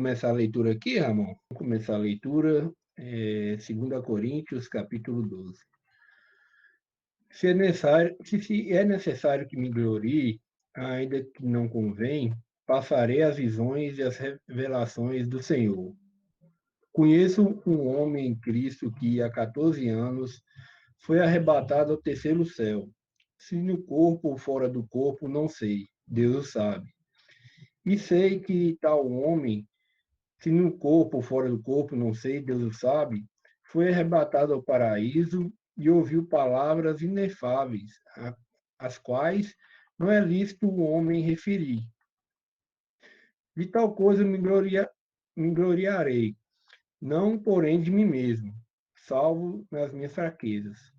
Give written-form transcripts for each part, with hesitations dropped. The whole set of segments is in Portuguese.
começar a leitura aqui, Ramon? Vamos começar a leitura, 2 Coríntios, capítulo 12. Se é necessário que me glorie, ainda que não convém, passarei as visões e as revelações do Senhor. Conheço um homem em Cristo que, há 14 anos, foi arrebatado ao terceiro céu. Se no corpo ou fora do corpo, não sei. Deus o sabe. E sei que tal homem, se no corpo ou fora do corpo, não sei, Deus o sabe, foi arrebatado ao paraíso e ouviu palavras inefáveis, as quais não é lícito o homem referir. De tal coisa me gloriarei, não porém de mim mesmo, salvo nas minhas fraquezas.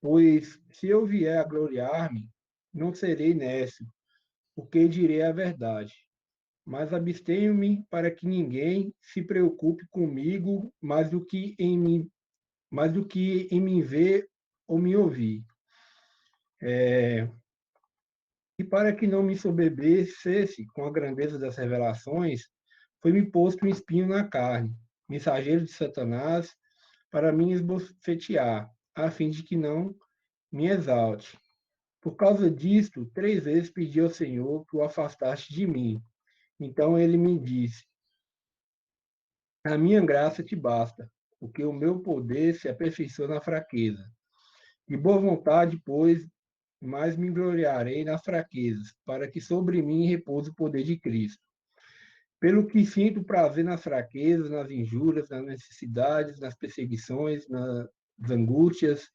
Pois se eu vier a gloriar-me, não serei nécio, porque direi a verdade. Mas abstenho-me para que ninguém se preocupe comigo mais do que em me ver ou me ouvir. E para que não me soberbecesse com a grandeza das revelações, foi-me posto um espinho na carne, mensageiro de Satanás, para me esbofetear, a fim de que não me exalte. Por causa disto, 3 vezes pedi ao Senhor que o afastasse de mim. Então ele me disse: a minha graça te basta, porque o meu poder se aperfeiçoa na fraqueza. De boa vontade, pois, mais me gloriarei nas fraquezas, para que sobre mim repouse o poder de Cristo. Pelo que sinto prazer nas fraquezas, nas injúrias, nas necessidades, nas perseguições, nas angústias,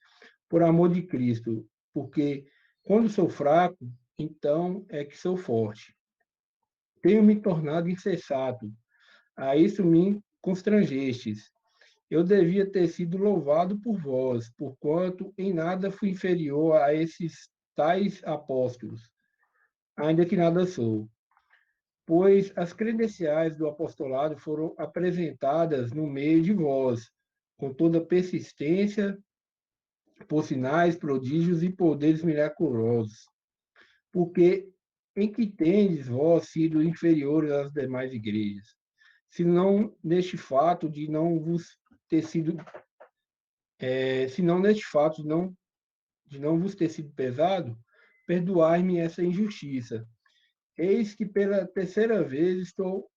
por amor de Cristo, porque quando sou fraco, então é que sou forte. Tenho me tornado insensato, a isso me constrangestes. Eu devia ter sido louvado por vós, porquanto em nada fui inferior a esses tais apóstolos, ainda que nada sou. Pois as credenciais do apostolado foram apresentadas no meio de vós, com toda persistência, por sinais, prodígios e poderes miraculosos. Porque em que tendes vós sido inferiores às demais igrejas? Se não neste fato de não vos ter sido, se não neste fato de não vos ter sido pesado, perdoai-me essa injustiça. Eis que pela terceira vez estou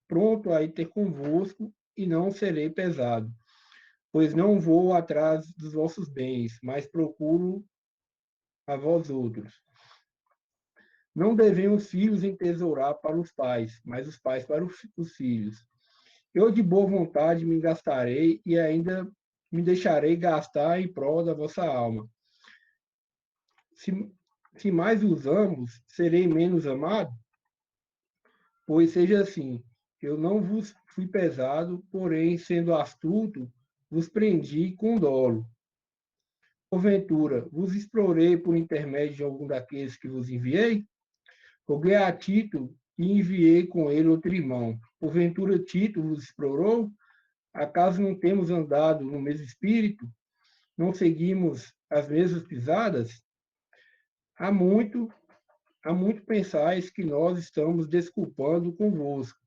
pronto a ir ter convosco e não serei pesado, pois não vou atrás dos vossos bens, mas procuro a vós outros. Não devem os filhos entesourar para os pais, mas os pais para os filhos. Eu de boa vontade me gastarei e ainda me deixarei gastar em prol da vossa alma. Se, se mais os amo, serei menos amado? Pois seja assim, eu não vos fui pesado, porém, sendo astuto, vos prendi com dolo. Porventura, vos explorei por intermédio de algum daqueles que vos enviei? Roguei a Tito e enviei com ele outro irmão. Porventura, Tito vos explorou? Acaso não temos andado no mesmo espírito? Não seguimos as mesmas pisadas? Há muito, há muito pensais que nós estamos desculpando convosco.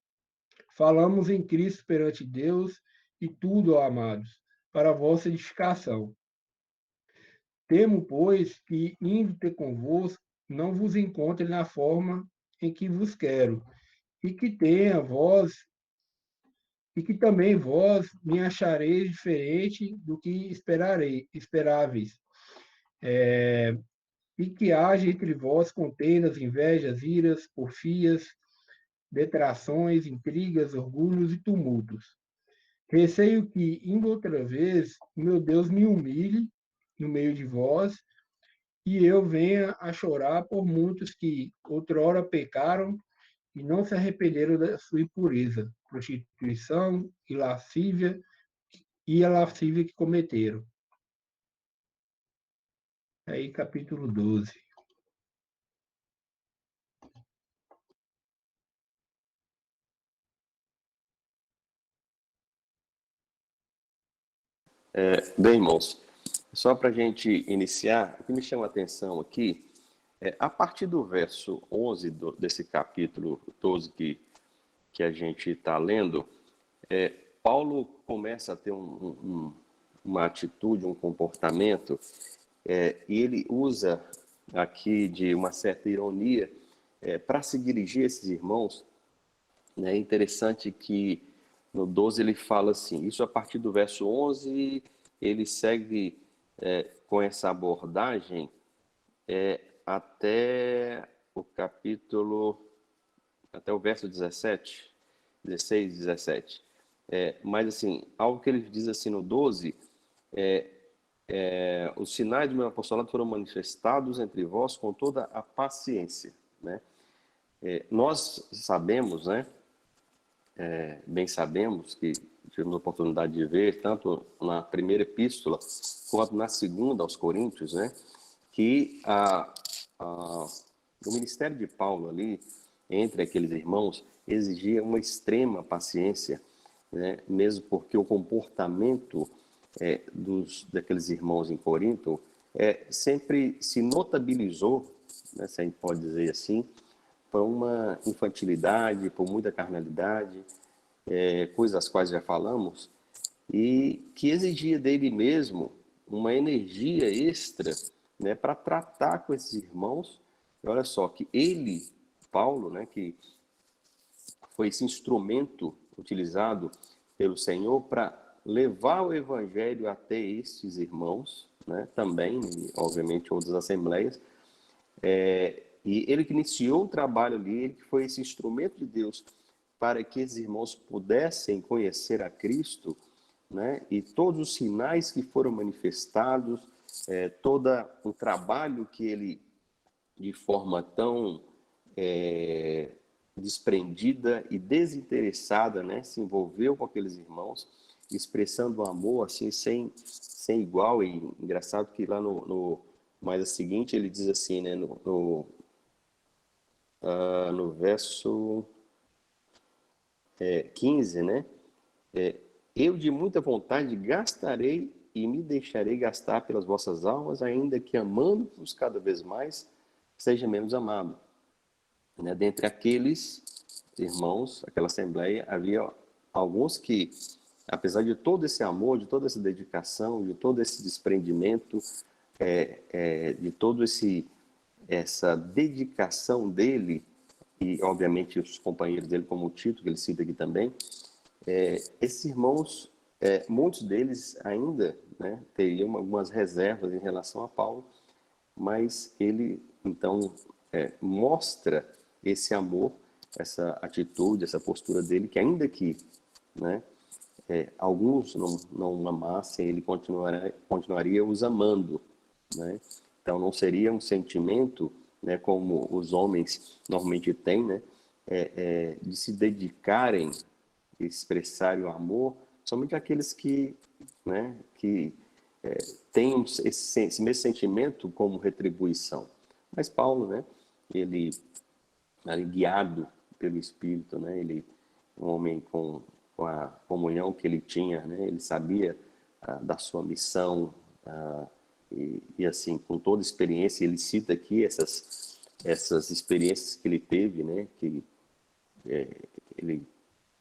Falamos em Cristo perante Deus e tudo, ó amados, para a vossa edificação. Temo, pois, que, indo ter convosco, não vos encontre na forma em que vos quero, e que tenha vós, e que também vós me achareis diferente do que esperáveis, e que haja entre vós contendas, invejas, iras, porfias, detrações, intrigas, orgulhos e tumultos. Receio que, indo outra vez, meu Deus me humilhe no meio de vós e eu venha a chorar por muitos que outrora pecaram e não se arrependeram da sua impureza, prostituição e a lascívia que cometeram. Aí, capítulo 12. Bem, irmãos, só para a gente iniciar, o que me chama a atenção aqui, a partir do verso 11 desse capítulo 12 que que a gente está lendo, Paulo começa a ter uma atitude, um comportamento, e ele usa aqui de uma certa ironia para se dirigir a esses irmãos. É interessante que no 12 ele fala assim, isso a partir do verso 11, ele segue com essa abordagem até o capítulo, até o verso 17, 16, 17. Mas assim, algo que ele diz assim no 12, os sinais do meu apostolado foram manifestados entre vós com toda a paciência, né? Nós sabemos, né? Bem sabemos que tivemos a oportunidade de ver, tanto na primeira epístola quanto na segunda aos Coríntios, né? Que o ministério de Paulo ali, entre aqueles irmãos, exigia uma extrema paciência, né? Mesmo porque o comportamento daqueles irmãos em Corinto sempre se notabilizou, né, se a gente pode dizer assim, por uma infantilidade, por muita carnalidade, coisas das quais já falamos, e que exigia dele mesmo uma energia extra, né, para tratar com esses irmãos. E olha só, que ele, Paulo, né, que foi esse instrumento utilizado pelo Senhor para levar o evangelho até estes irmãos, né, também, e, obviamente, outras assembleias, e ele que iniciou o trabalho ali, ele que foi esse instrumento de Deus para que esses irmãos pudessem conhecer a Cristo, né? E todos os sinais que foram manifestados, todo o trabalho que ele, de forma tão desprendida e desinteressada, né, se envolveu com aqueles irmãos, expressando um amor assim sem igual. E engraçado que lá no mais a seguinte ele diz assim, né, no verso 15, né? Eu de muita vontade gastarei e me deixarei gastar pelas vossas almas, ainda que amando-vos cada vez mais, seja menos amado. Né? Dentre aqueles irmãos, aquela assembleia, havia alguns que, apesar de todo esse amor, de toda essa dedicação, de todo esse desprendimento, de todo essa dedicação dele, e obviamente os companheiros dele, como o Tito, que ele cita aqui também, esses irmãos, muitos deles ainda, né, teriam algumas reservas em relação a Paulo, mas ele então mostra esse amor, essa atitude, essa postura dele, que ainda que, né, alguns não amassem, ele continuaria os amando, né? Então não seria um sentimento, né, como os homens normalmente têm, né, de se dedicarem, expressarem o amor, somente aqueles que, né, que têm esse mesmo sentimento como retribuição. Mas Paulo, né, ele guiado pelo Espírito, né, ele um homem com a comunhão que ele tinha, né, ele sabia da sua missão, e assim, com toda experiência, ele cita aqui essas experiências que ele teve, né, que ele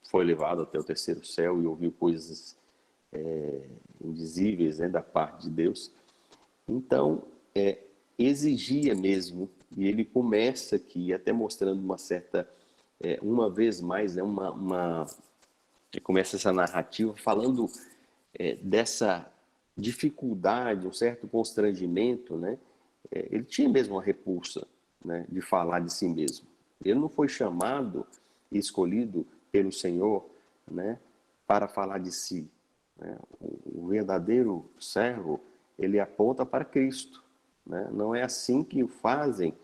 foi levado até o terceiro céu e ouviu coisas indizíveis, né, da parte de Deus. Então, exigia mesmo, e ele começa aqui até mostrando uma certa, uma vez mais, né, começa essa narrativa falando dessa dificuldade, um certo constrangimento, né? Ele tinha mesmo uma repulsa, né, de falar de si mesmo. Ele não foi chamado e escolhido pelo Senhor, né, para falar de si, né? O verdadeiro servo, ele aponta para Cristo, né? Não é assim que o fazem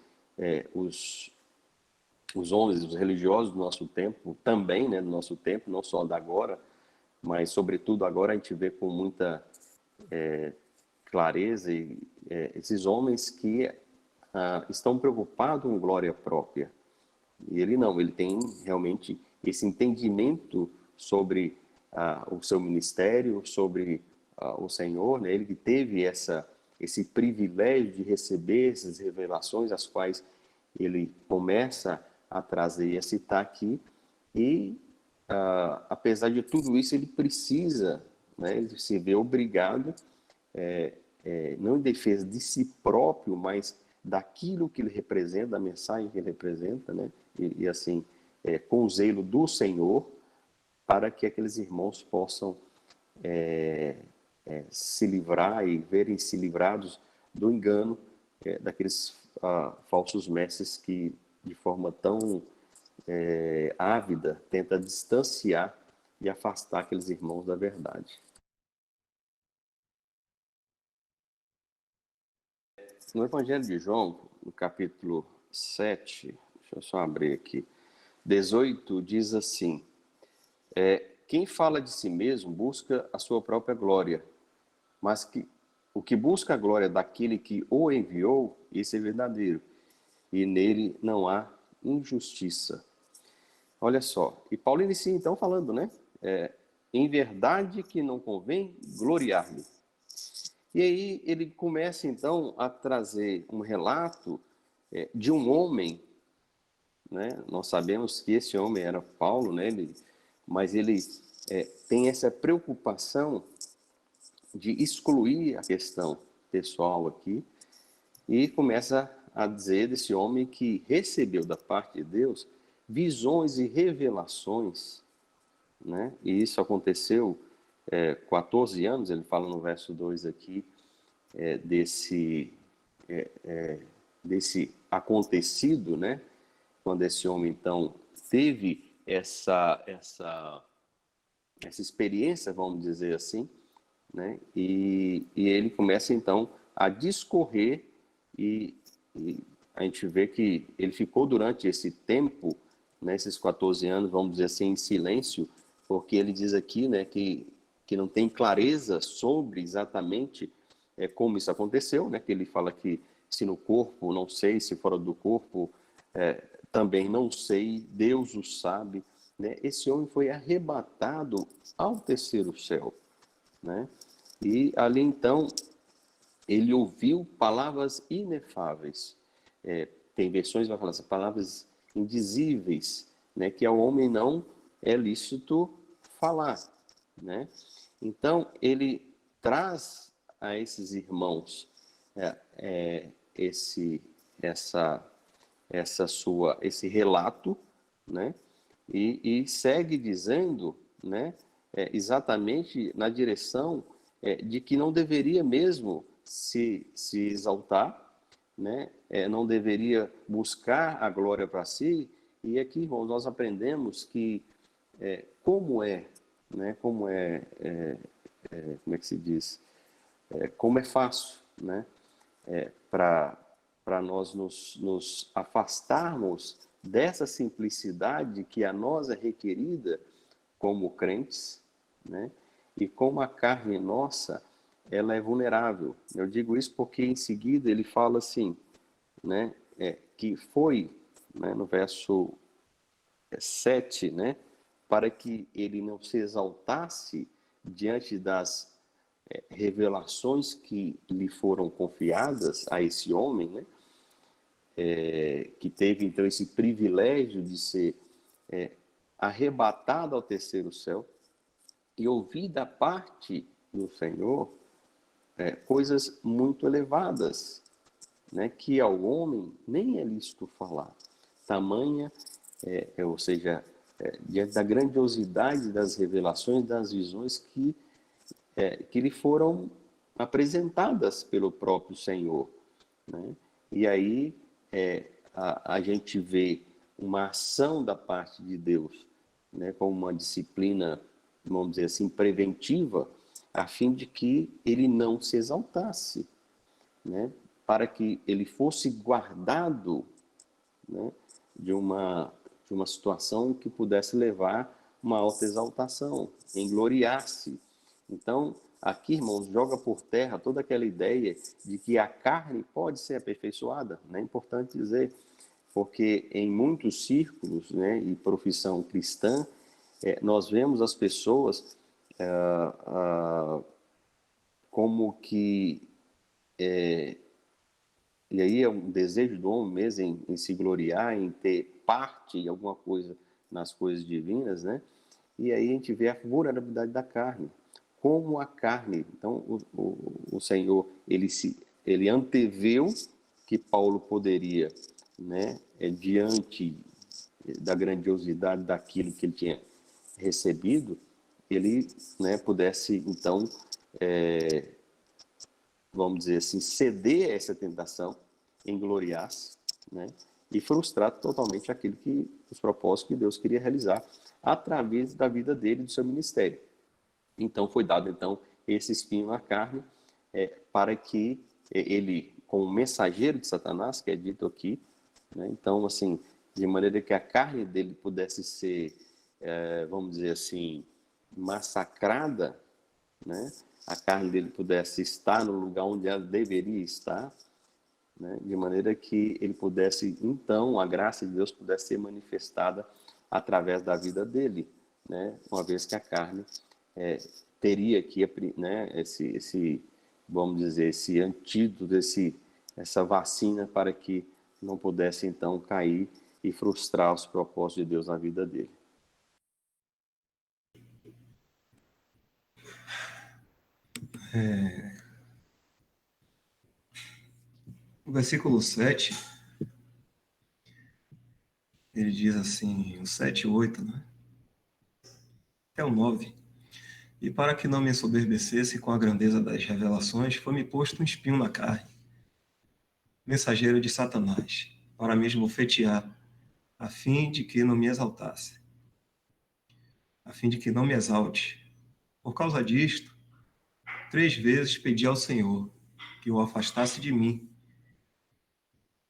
os homens, os religiosos do nosso tempo, também, né, do nosso tempo, não só da agora, mas sobretudo agora a gente vê com muita clareza esses homens que estão preocupados com glória própria. E ele não, ele tem realmente esse entendimento sobre o seu ministério, sobre o Senhor, né? Ele que teve esse privilégio de receber essas revelações, as quais ele começa a trazer e a citar aqui, E, apesar de tudo isso, ele precisa, né, ele se vê obrigado, não em defesa de si próprio, mas daquilo que ele representa, da mensagem que ele representa, né, e assim, com o zelo do Senhor, para que aqueles irmãos possam se livrar e verem-se livrados do engano daqueles falsos mestres que, de forma tão ávida, tenta distanciar e afastar aqueles irmãos da verdade. No Evangelho de João, no capítulo 7, deixa eu só abrir aqui, 18, diz assim: quem fala de si mesmo busca a sua própria glória, mas o que busca a glória daquele que o enviou, esse é verdadeiro, e nele não há injustiça. Olha só, e Paulo inicia então falando, né? Em verdade que não convém gloriar-me. E aí ele começa então a trazer um relato de um homem, né? Nós sabemos que esse homem era Paulo, né? Mas ele tem essa preocupação de excluir a questão pessoal aqui e começa a dizer desse homem que recebeu da parte de Deus visões e revelações, né? E isso aconteceu 14 anos, ele fala no verso 2 aqui, desse acontecido, né? Quando esse homem, então, teve essa experiência, vamos dizer assim, né? E ele começa, então, a discorrer e a gente vê que ele ficou durante esse tempo, né, esses 14 anos, vamos dizer assim, em silêncio, porque ele diz aqui, né, que não tem clareza sobre exatamente como isso aconteceu, né, que ele fala que se no corpo, não sei, se fora do corpo, também não sei, Deus o sabe, né? Esse homem foi arrebatado ao terceiro céu, né? E ali então ele ouviu palavras inefáveis. Tem versões que vai falar assim, palavras indizíveis, né, que ao homem não é lícito falar, né? Então ele traz a esses irmãos esse esse relato, né? E segue dizendo, né, exatamente na direção de que não deveria mesmo se exaltar, né? Não deveria buscar a glória para si. E aqui, irmãos, nós aprendemos que como né? Como é que se diz? Como é fácil, né? Para nós nos afastarmos dessa simplicidade que a nós é requerida como crentes, né? E como a carne nossa, ela é vulnerável. Eu digo isso porque em seguida ele fala assim, né? Que foi, né, no verso 7, né? Para que ele não se exaltasse diante das revelações que lhe foram confiadas a esse homem, né? Que teve então esse privilégio de ser arrebatado ao terceiro céu e ouvir da parte do Senhor coisas muito elevadas, né? Que ao homem nem é lícito falar. Tamanha, ou seja, diante da grandiosidade das revelações, das visões que lhe foram apresentadas pelo próprio Senhor, né? E aí a gente vê uma ação da parte de Deus, né, como uma disciplina, vamos dizer assim, preventiva, a fim de que ele não se exaltasse, né, para que ele fosse guardado, né, de uma situação que pudesse levar uma alta exaltação, engloriar-se. Então, aqui, irmãos, joga por terra toda aquela ideia de que a carne pode ser aperfeiçoada, né? É importante dizer, porque em muitos círculos, né, e profissão cristã, nós vemos as pessoas como que, e aí é um desejo do homem mesmo em se gloriar, em ter parte em alguma coisa nas coisas divinas, né? E aí a gente vê a vulnerabilidade da carne. Como a carne, então o Senhor, ele anteveu que Paulo poderia, né, diante da grandiosidade daquilo que ele tinha recebido, ele, né, pudesse, então, vamos dizer assim, ceder a essa tentação, engloriar-se, né, e frustrar totalmente aquilo que, os propósitos que Deus queria realizar através da vida dele e do seu ministério. Então foi dado então esse espinho na carne para que ele, como mensageiro de Satanás, que é dito aqui, né, então assim, de maneira que a carne dele pudesse ser, vamos dizer assim, massacrada, né, a carne dele pudesse estar no lugar onde ela deveria estar, né, de maneira que ele pudesse, então, a graça de Deus pudesse ser manifestada através da vida dele, né, uma vez que a carne teria aqui, né, vamos dizer, esse antídoto, essa vacina para que não pudesse, então, cair e frustrar os propósitos de Deus na vida dele. O versículo 7, ele diz assim, o 7 e 8, né? Até o 9. E para que não me ensoberbecesse com a grandeza das revelações, foi-me posto um espinho na carne, mensageiro de Satanás, para me esbofetear, a fim de que não me exaltasse, a fim de que não me exalte. Por causa disto, 3 vezes pedi ao Senhor que o afastasse de mim.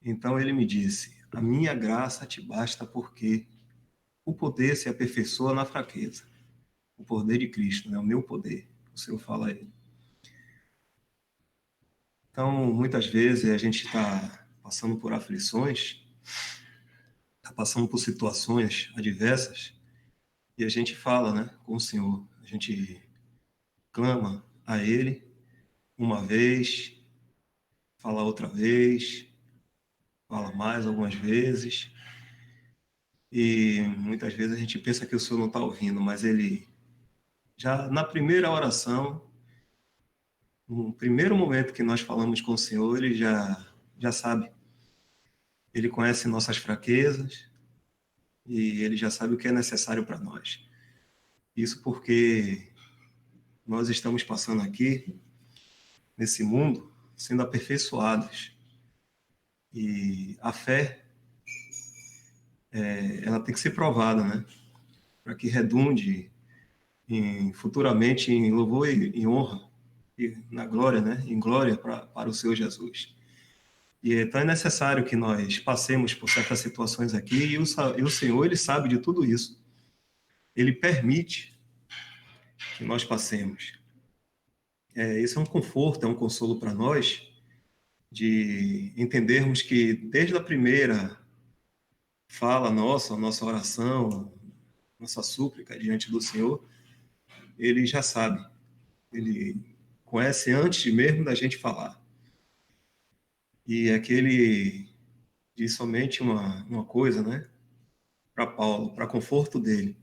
Então ele me disse, a minha graça te basta porque o poder se aperfeiçoa na fraqueza. O poder de Cristo, né? O meu poder. O Senhor fala a ele. Então, muitas vezes a gente está passando por aflições, está passando por situações adversas, e a gente fala, né, com o Senhor. A gente clama a Ele uma vez, fala outra vez, fala mais algumas vezes, e muitas vezes a gente pensa que o Senhor não está ouvindo, mas Ele, já na primeira oração, no primeiro momento que nós falamos com o Senhor, Ele já sabe. Ele conhece nossas fraquezas e Ele já sabe o que é necessário para nós. Isso porque nós estamos passando aqui, nesse mundo, sendo aperfeiçoados. E a fé, ela tem que ser provada, né? Para que redunde futuramente em louvor e em honra, e na glória, né? Em glória para o Senhor Jesus. E então é necessário que nós passemos por certas situações aqui, e o Senhor, Ele sabe de tudo isso. Ele permite que nós passemos. Esse é um conforto, é um consolo para nós, de entendermos que desde a primeira fala nossa, a nossa oração, nossa súplica diante do Senhor, Ele já sabe. Ele conhece antes mesmo da gente falar. E é que Ele diz somente uma coisa, né? Para Paulo, para conforto dele.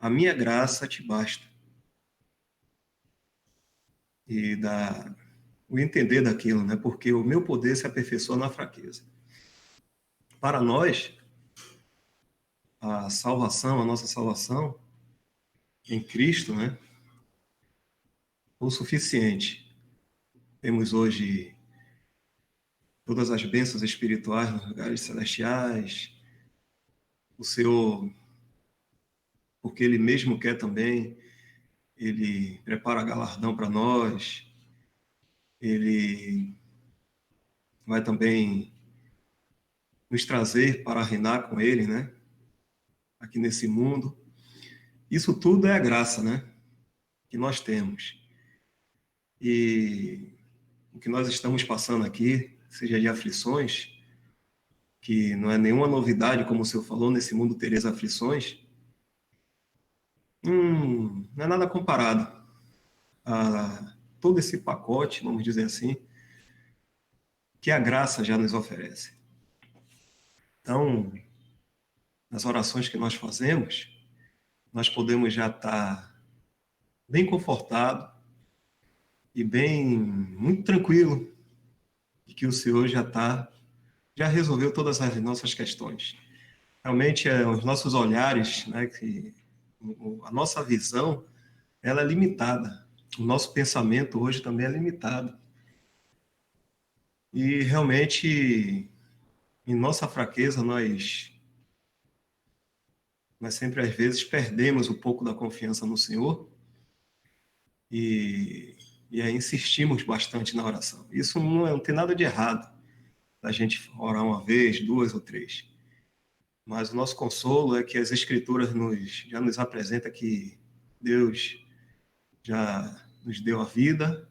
A minha graça te basta. E o entender daquilo, né? Porque o meu poder se aperfeiçoa na fraqueza. Para nós, a salvação, a nossa salvação em Cristo, né? O suficiente. Temos hoje todas as bênçãos espirituais nos lugares celestiais. O Senhor, porque Ele mesmo quer também, Ele prepara galardão para nós. Ele vai também nos trazer para reinar com Ele, né? Aqui nesse mundo. Isso tudo é a graça, né? Que nós temos. E o que nós estamos passando aqui, seja de aflições, que não é nenhuma novidade, como o senhor falou, nesse mundo tereis aflições, não é nada comparado a todo esse pacote, vamos dizer assim, que a graça já nos oferece. Então, nas orações que nós fazemos, nós podemos já estar bem confortado e bem, muito tranquilo, de que o Senhor já resolveu todas as nossas questões. Realmente, os nossos olhares, né, a nossa visão, ela é limitada. O nosso pensamento hoje também é limitado. E realmente, em nossa fraqueza, nós sempre, às vezes, perdemos um pouco da confiança no Senhor e, e aí insistimos bastante na oração. Isso não tem nada de errado, da gente orar uma vez, duas ou três. Mas o nosso consolo é que as Escrituras já nos apresenta que Deus já nos deu a vida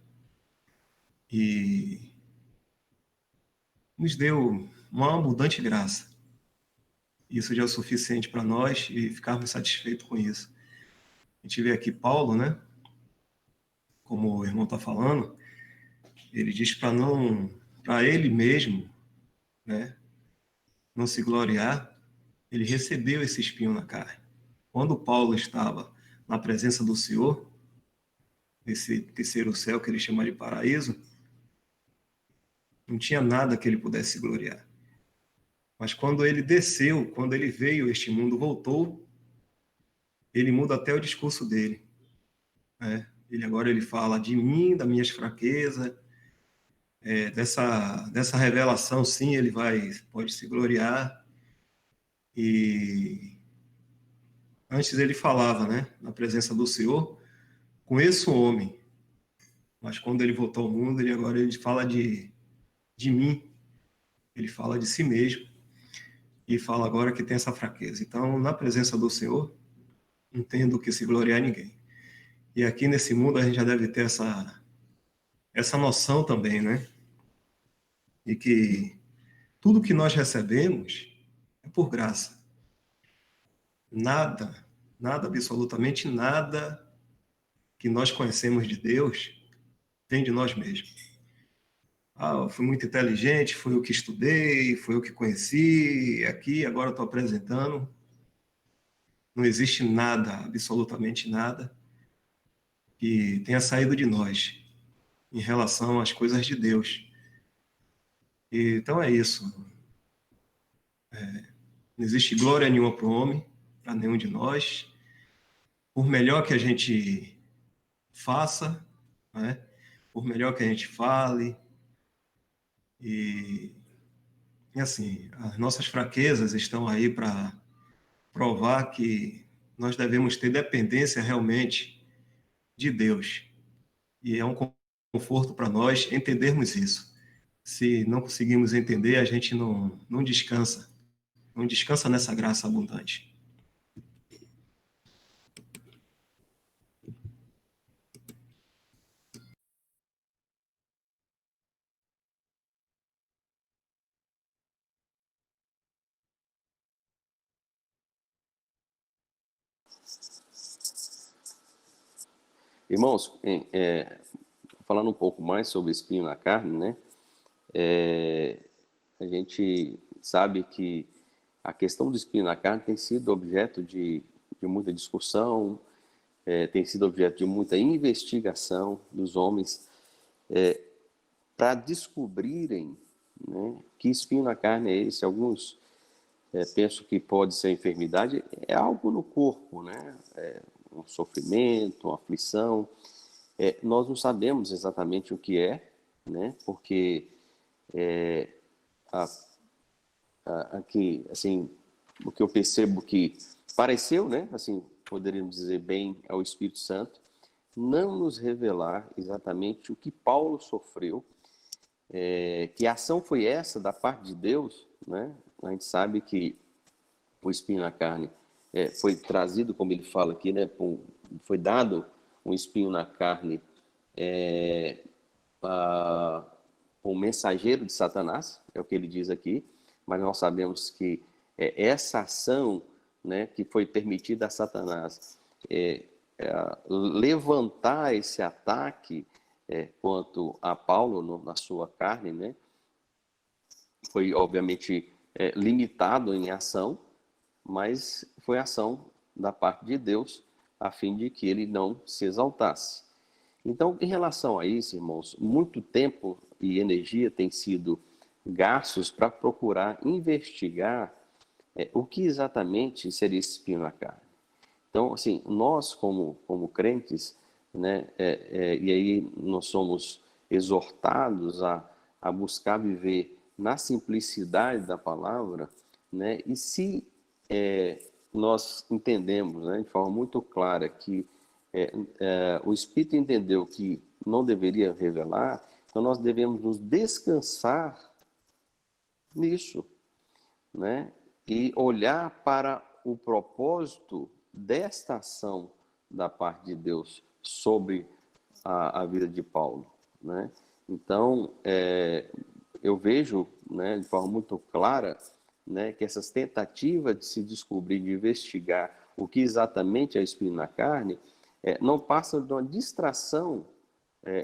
e nos deu uma abundante graça. Isso já é o suficiente para nós e ficarmos satisfeitos com isso. A gente vê aqui Paulo, né? Como o irmão está falando, ele diz para ele mesmo, né? Não se gloriar, ele recebeu esse espinho na carne. Quando Paulo estava na presença do Senhor, esse terceiro céu que ele chama de paraíso, não tinha nada que ele pudesse se gloriar. Mas quando ele desceu, quando ele veio, este mundo voltou, ele muda até o discurso dele. Né? Agora ele fala de mim, das minhas fraquezas, dessa revelação, sim, ele pode se gloriar. E antes ele falava, né, na presença do Senhor, conheço o homem, mas quando ele voltou ao mundo, agora ele fala de mim, ele fala de si mesmo e fala agora que tem essa fraqueza. Então, na presença do Senhor, não tem do que se gloriar ninguém. E aqui nesse mundo a gente já deve ter essa noção também, né? De que tudo que nós recebemos é por graça. Nada, absolutamente nada que nós conhecemos de Deus vem de nós mesmos. Eu fui muito inteligente, fui eu que estudei, fui eu que conheci, aqui, agora estou apresentando. Não existe nada, absolutamente nada, que tenha saído de nós em relação às coisas de Deus. Então é isso. Não existe glória nenhuma para o homem, para nenhum de nós. Por melhor que a gente faça, né? Por melhor que a gente fale, e assim, as nossas fraquezas estão aí para provar que nós devemos ter dependência realmente de Deus. E é um conforto para nós entendermos isso. Se não conseguimos entender, a gente não descansa. Não descansa nessa graça abundante. Irmãos, falando um pouco mais sobre espinho na carne, né? A gente sabe que a questão do espinho na carne tem sido objeto de muita discussão, tem sido objeto de muita investigação dos homens para descobrirem, né, que espinho na carne é esse. Alguns pensam que pode ser enfermidade, é algo no corpo, né? Um sofrimento, uma aflição. Nós não sabemos exatamente o que é, né? Porque aqui, assim, o que eu percebo que pareceu, né? Assim, poderíamos dizer bem ao Espírito Santo, não nos revelar exatamente o que Paulo sofreu, que ação foi essa da parte de Deus, né? A gente sabe que o espinho na carne foi trazido, como ele fala aqui, né? Foi dado um espinho na carne para um mensageiro de Satanás, é o que ele diz aqui, mas nós sabemos que essa ação, né, que foi permitida a Satanás levantar esse ataque quanto a Paulo na sua carne, né, foi obviamente limitado em ação, mas foi ação da parte de Deus, a fim de que ele não se exaltasse. Então, em relação a isso, irmãos, muito tempo e energia tem sido gastos para procurar investigar o que exatamente seria esse espinho na carne. Então, assim, nós como crentes, né, e aí nós somos exortados a buscar viver na simplicidade da palavra, né, e se nós entendemos, né, de forma muito clara que o Espírito entendeu que não deveria revelar, então nós devemos nos descansar nisso, né? E olhar para o propósito desta ação da parte de Deus sobre a vida de Paulo, né? Então, eu vejo, né, de forma muito clara, né, que essas tentativas de se descobrir, de investigar o que exatamente é espinho na carne, não passam de uma distração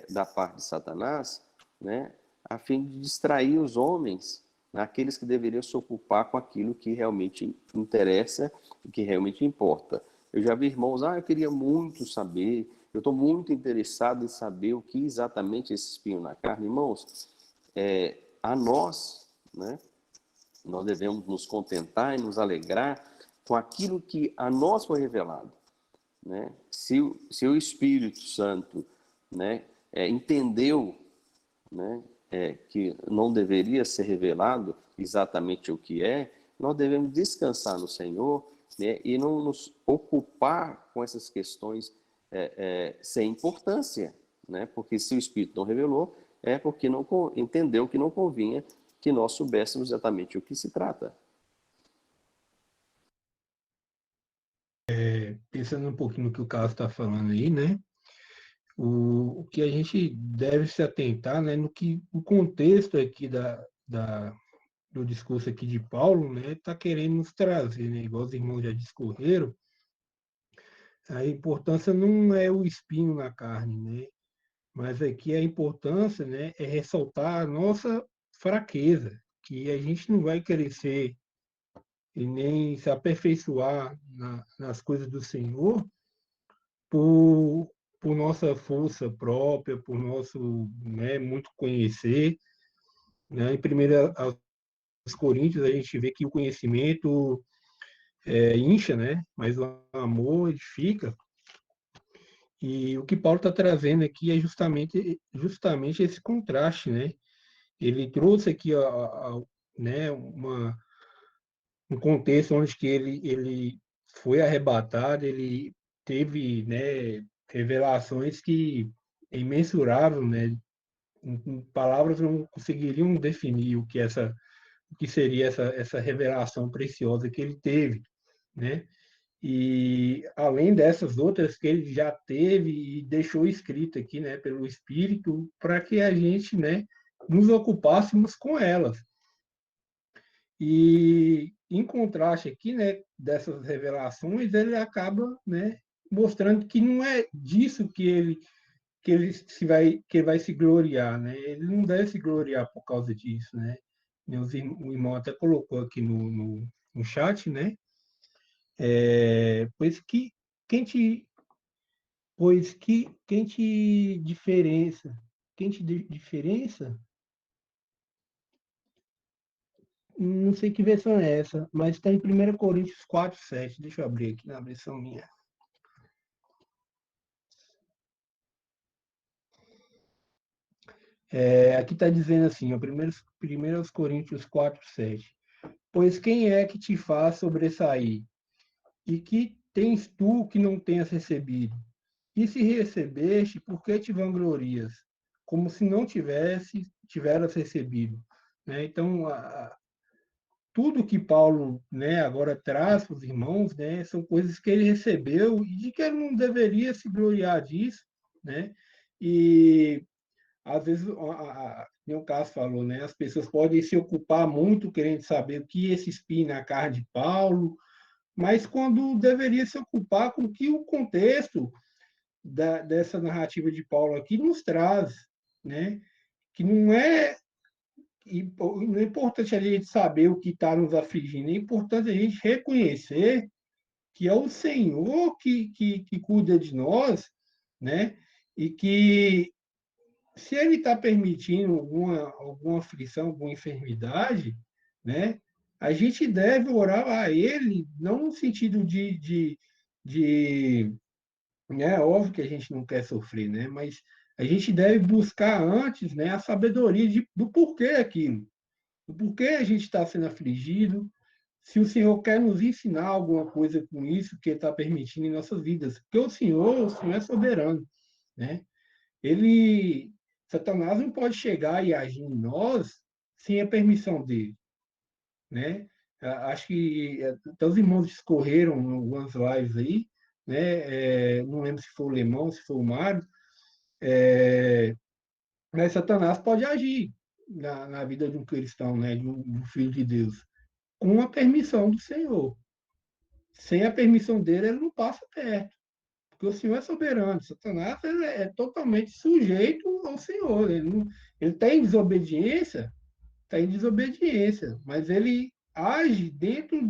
da parte de Satanás, né, a fim de distrair os homens, aqueles que deveriam se ocupar com aquilo que realmente interessa e que realmente importa. Eu já vi irmãos, eu queria muito saber, eu estou muito interessado em saber o que exatamente é esse espinho na carne. Irmãos, a nós, né, nós devemos nos contentar e nos alegrar com aquilo que a nós foi revelado, né? Se o Espírito Santo, né, entendeu, né, que não deveria ser revelado exatamente o que nós devemos descansar no Senhor, né, e não nos ocupar com essas questões sem importância, né? Porque se o Espírito não revelou, é porque não entendeu que não convinha que nós soubéssemos exatamente o que se trata. Pensando um pouquinho no que o Carlos está falando aí, né? O que a gente deve se atentar, né, no que o contexto aqui do discurso aqui de Paulo, né, está querendo nos trazer, né? Igual os irmãos já discorreram, a importância não é o espinho na carne, né? Mas aqui a importância, né, é ressaltar a nossa fraqueza, que a gente não vai crescer e nem se aperfeiçoar nas coisas do Senhor por, por nossa força própria, por nosso, né, muito conhecer, né? Em 1 aos Coríntios a gente vê que o conhecimento incha, né? Mas o amor edifica. E o que Paulo está trazendo aqui é justamente esse contraste, né? Ele trouxe aqui né, um contexto onde que ele foi arrebatado, ele teve, né, revelações que é imensurável, né? Em palavras não conseguiriam definir o que seria essa revelação preciosa que ele teve, né? E além dessas outras que ele já teve e deixou escrito aqui, né, pelo Espírito, para que a gente, né, nos ocupássemos com elas. E em contraste aqui, né, dessas revelações, ele acaba, né, mostrando que não é disso que ele vai se gloriar, né? Ele não deve se gloriar por causa disso, né? O irmão até colocou aqui no chat, né? Pois que quem te, quem te diferença, diferença, não sei que versão é essa, mas está em 1 Coríntios 7. Deixa eu abrir aqui na versão minha. Aqui está dizendo assim, ó, 1 Coríntios 7. Pois quem é que te faz sobressair? E que tens tu que não tenhas recebido? E se recebeste, por que te vanglorias? Como se não tiveras recebido. Né? Então, tudo que Paulo, né, agora traz para os irmãos, né, são coisas que ele recebeu e de que ele não deveria se gloriar disso. Né? E, às vezes, como o Cássio falou, né, as pessoas podem se ocupar muito querendo saber o que esse espinho na carne de Paulo, mas quando deveria se ocupar com o que o contexto dessa narrativa de Paulo aqui nos traz, né? Que não é e não é importante a gente saber o que está nos afligindo, é importante a gente reconhecer que é o Senhor que cuida de nós, né? E que se Ele está permitindo alguma aflição, alguma enfermidade, né? A gente deve orar a Ele, não no sentido de né? Óbvio que a gente não quer sofrer, né? Mas a gente deve buscar antes, né, a sabedoria do porquê aquilo, do porquê a gente está sendo afligido, se o Senhor quer nos ensinar alguma coisa com isso que está permitindo em nossas vidas, porque o Senhor é soberano, né? Ele, Satanás não pode chegar e agir em nós sem a permissão dele, né? Acho que até os irmãos discorreram em algumas lives aí, né? Não lembro se foi o Lemão, se foi o Mário, mas Satanás pode agir na vida de um cristão, né? De um filho de Deus, com a permissão do Senhor. Sem a permissão dele, ele não passa perto, porque o Senhor é soberano. Satanás é totalmente sujeito ao Senhor. Ele está em desobediência, mas ele age dentro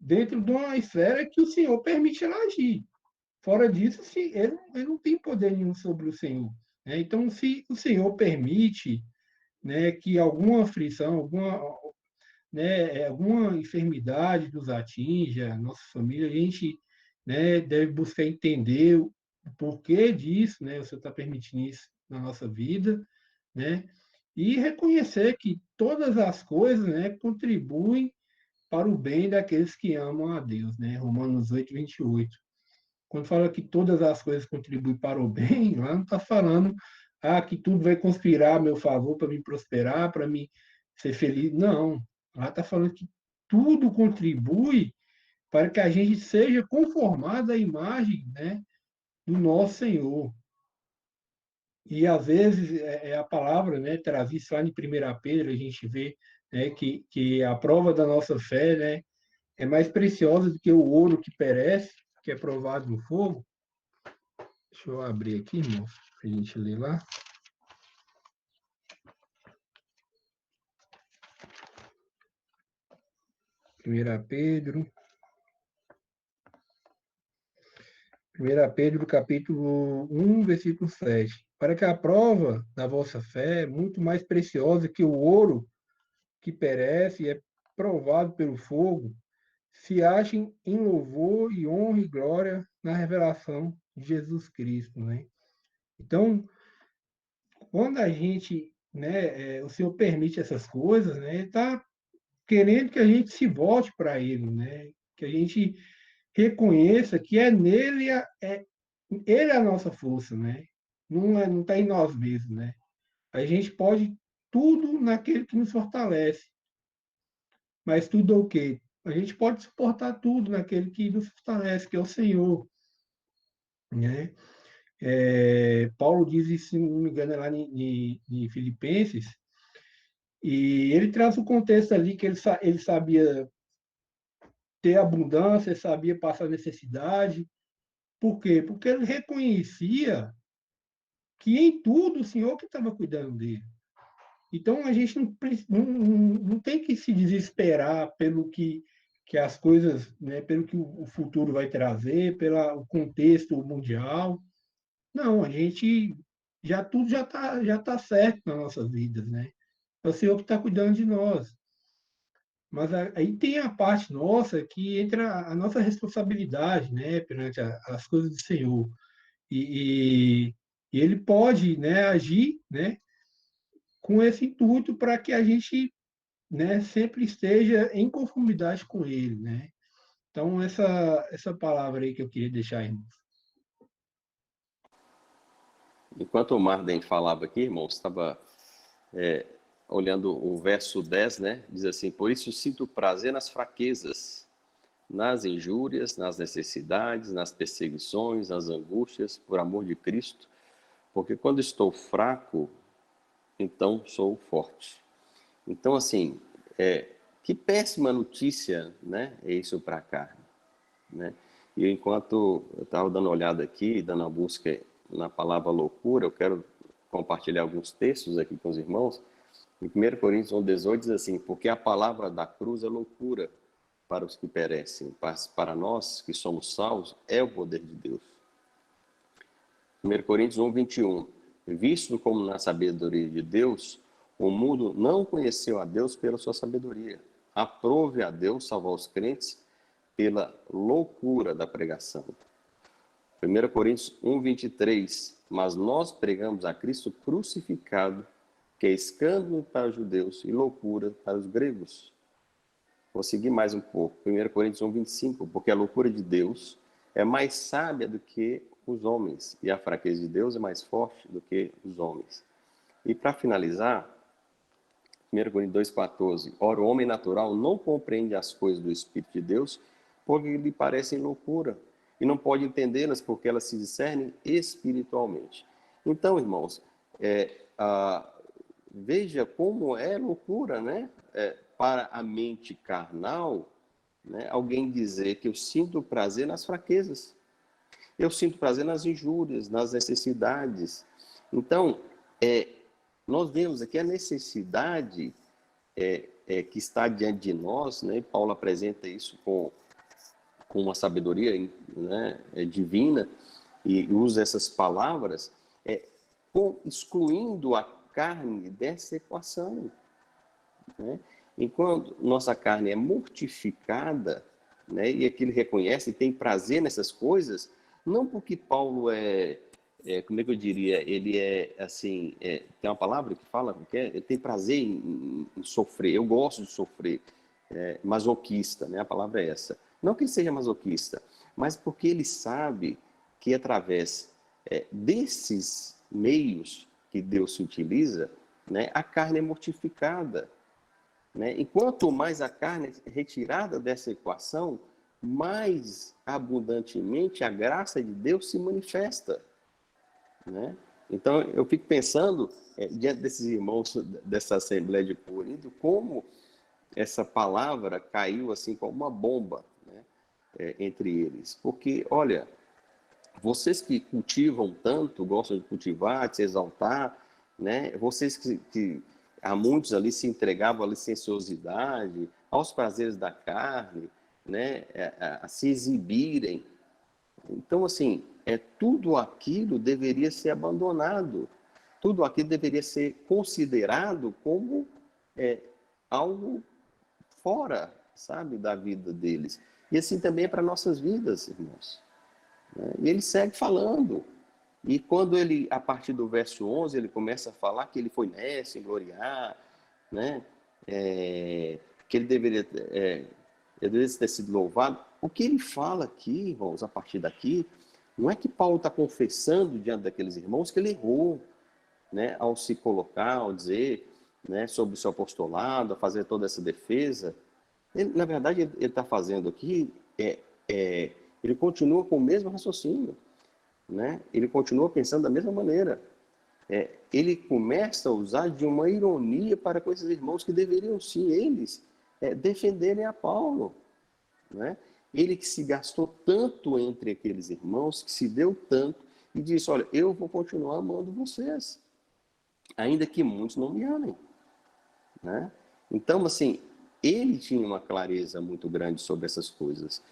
de uma esfera que o Senhor permite ele agir. Fora disso, ele não tem poder nenhum sobre o Senhor, né? Então, se o Senhor permite, né, que alguma aflição, alguma enfermidade nos atinja, nossa família, a gente, né, deve buscar entender o porquê disso, né? O Senhor está permitindo isso na nossa vida, né? E reconhecer que todas as coisas, né, contribuem para o bem daqueles que amam a Deus, né? Romanos 8:28. Quando fala que todas as coisas contribuem para o bem, lá não está falando que tudo vai conspirar a meu favor para me prosperar, para me ser feliz. Não. Lá está falando que tudo contribui para que a gente seja conformado à imagem, né, do nosso Senhor. E às vezes a palavra, né, traz isso lá em 1 Pedro, a gente vê, né, que a prova da nossa fé, né, é mais preciosa do que o ouro que perece, que é provado no fogo. Deixa eu abrir aqui, irmão, para a gente ler lá. 1 Pedro, capítulo 1, versículo 7. Para que a prova da vossa fé, muito mais preciosa que o ouro que perece e é provado pelo fogo, se achem em louvor e honra e glória na revelação de Jesus Cristo, né? Então, quando a gente, né, o Senhor permite essas coisas, né, Ele está querendo que a gente se volte para Ele, né? Que a gente reconheça que Ele é a nossa força, né? Não está em nós mesmos, né? A gente pode tudo naquele que nos fortalece, mas tudo é o quê? A gente pode suportar tudo naquele que nos fortalece, que é o Senhor, né? Paulo diz isso, se não me engano, é lá em Filipenses, e ele traz o contexto ali que ele sabia ter abundância, ele sabia passar necessidade. Por quê? Porque ele reconhecia que em tudo o Senhor que estava cuidando dele. Então a gente não tem que se desesperar pelo que as coisas, né, pelo que o futuro vai trazer, pelo contexto mundial. Não, a gente tudo já tá certo nas nossas vidas, né? É o Senhor que está cuidando de nós. Mas aí tem a parte nossa que entra a nossa responsabilidade, né, perante as coisas do Senhor. E ele pode, né, agir, né, com esse intuito para que a gente, né, sempre esteja em conformidade com ele, né? Então, essa palavra aí que eu queria deixar, irmãos. Enquanto o Marden falava aqui, irmão, estava olhando o verso 10, né? Diz assim: por isso sinto prazer nas fraquezas, nas injúrias, nas necessidades, nas perseguições, nas angústias, por amor de Cristo, porque quando estou fraco, então sou forte. Então, assim, que péssima notícia, né? É isso para a carne, né? E enquanto eu estava dando uma olhada aqui, dando a busca na palavra loucura, eu quero compartilhar alguns textos aqui com os irmãos. Em 1 Coríntios 1,18 diz assim: porque a palavra da cruz é loucura para os que perecem, mas para nós que somos salvos é o poder de Deus. 1 Coríntios 1,21: visto como na sabedoria de Deus, o mundo não conheceu a Deus pela sua sabedoria. Aprove a Deus salvar os crentes pela loucura da pregação. 1 Coríntios 1,23: mas nós pregamos a Cristo crucificado, que é escândalo para os judeus e loucura para os gregos. Vou seguir mais um pouco. 1 Coríntios 1,25: porque a loucura de Deus é mais sábia do que os homens, e a fraqueza de Deus é mais forte do que os homens. E para finalizar, 1 Coríntios 2,14: ora, o homem natural não compreende as coisas do Espírito de Deus, porque lhe parecem loucura, e não pode entendê-las, porque elas se discernem espiritualmente. Então, irmãos, veja como é loucura, né? Para a mente carnal, né? Alguém dizer que eu sinto prazer nas fraquezas, eu sinto prazer nas injúrias, nas necessidades. Então, nós vemos aqui a necessidade que está diante de nós, né? Paulo apresenta isso com uma sabedoria, né, divina, e usa essas palavras, excluindo a carne dessa equação. Né? Enquanto nossa carne é mortificada, né, e aqui ele reconhece e tem prazer nessas coisas, não porque Paulo como é que eu diria, ele assim, tem uma palavra que fala que ele tem prazer em sofrer, eu gosto de sofrer, masoquista, né, a palavra é essa. Não que ele seja masoquista, mas porque ele sabe que através desses meios que Deus se utiliza, né, a carne é mortificada. Né? E quanto mais a carne é retirada dessa equação, mais abundantemente a graça de Deus se manifesta. Né? Então, eu fico pensando, diante desses irmãos dessa Assembleia de Corinto, como essa palavra caiu assim como uma bomba, né, entre eles. Porque, olha, vocês que cultivam tanto, gostam de cultivar, de se exaltar, né, vocês que há muitos ali se entregavam à licenciosidade, aos prazeres da carne, né, a se exibirem. Então, assim, tudo aquilo deveria ser abandonado, tudo aquilo deveria ser considerado como algo fora, sabe, da vida deles. E assim também é para nossas vidas, irmãos. E ele segue falando. E quando ele, a partir do verso 11, ele começa a falar que ele foi nesse, gloriar, né? Que ele deveria ter sido louvado. O que ele fala aqui, irmãos, a partir daqui, não é que Paulo está confessando diante daqueles irmãos que ele errou, né? Ao se colocar, ao dizer, né, sobre o seu apostolado, a fazer toda essa defesa. Na verdade, ele está fazendo aqui, ele continua com o mesmo raciocínio. Né? Ele continua pensando da mesma maneira. Ele começa a usar de uma ironia para com esses irmãos que deveriam, sim, eles, defenderem a Paulo. Né? Ele que se gastou tanto entre aqueles irmãos, que se deu tanto, e disse, olha, eu vou continuar amando vocês, ainda que muitos não me amem. Né? Então, assim, ele tinha uma clareza muito grande sobre essas coisas.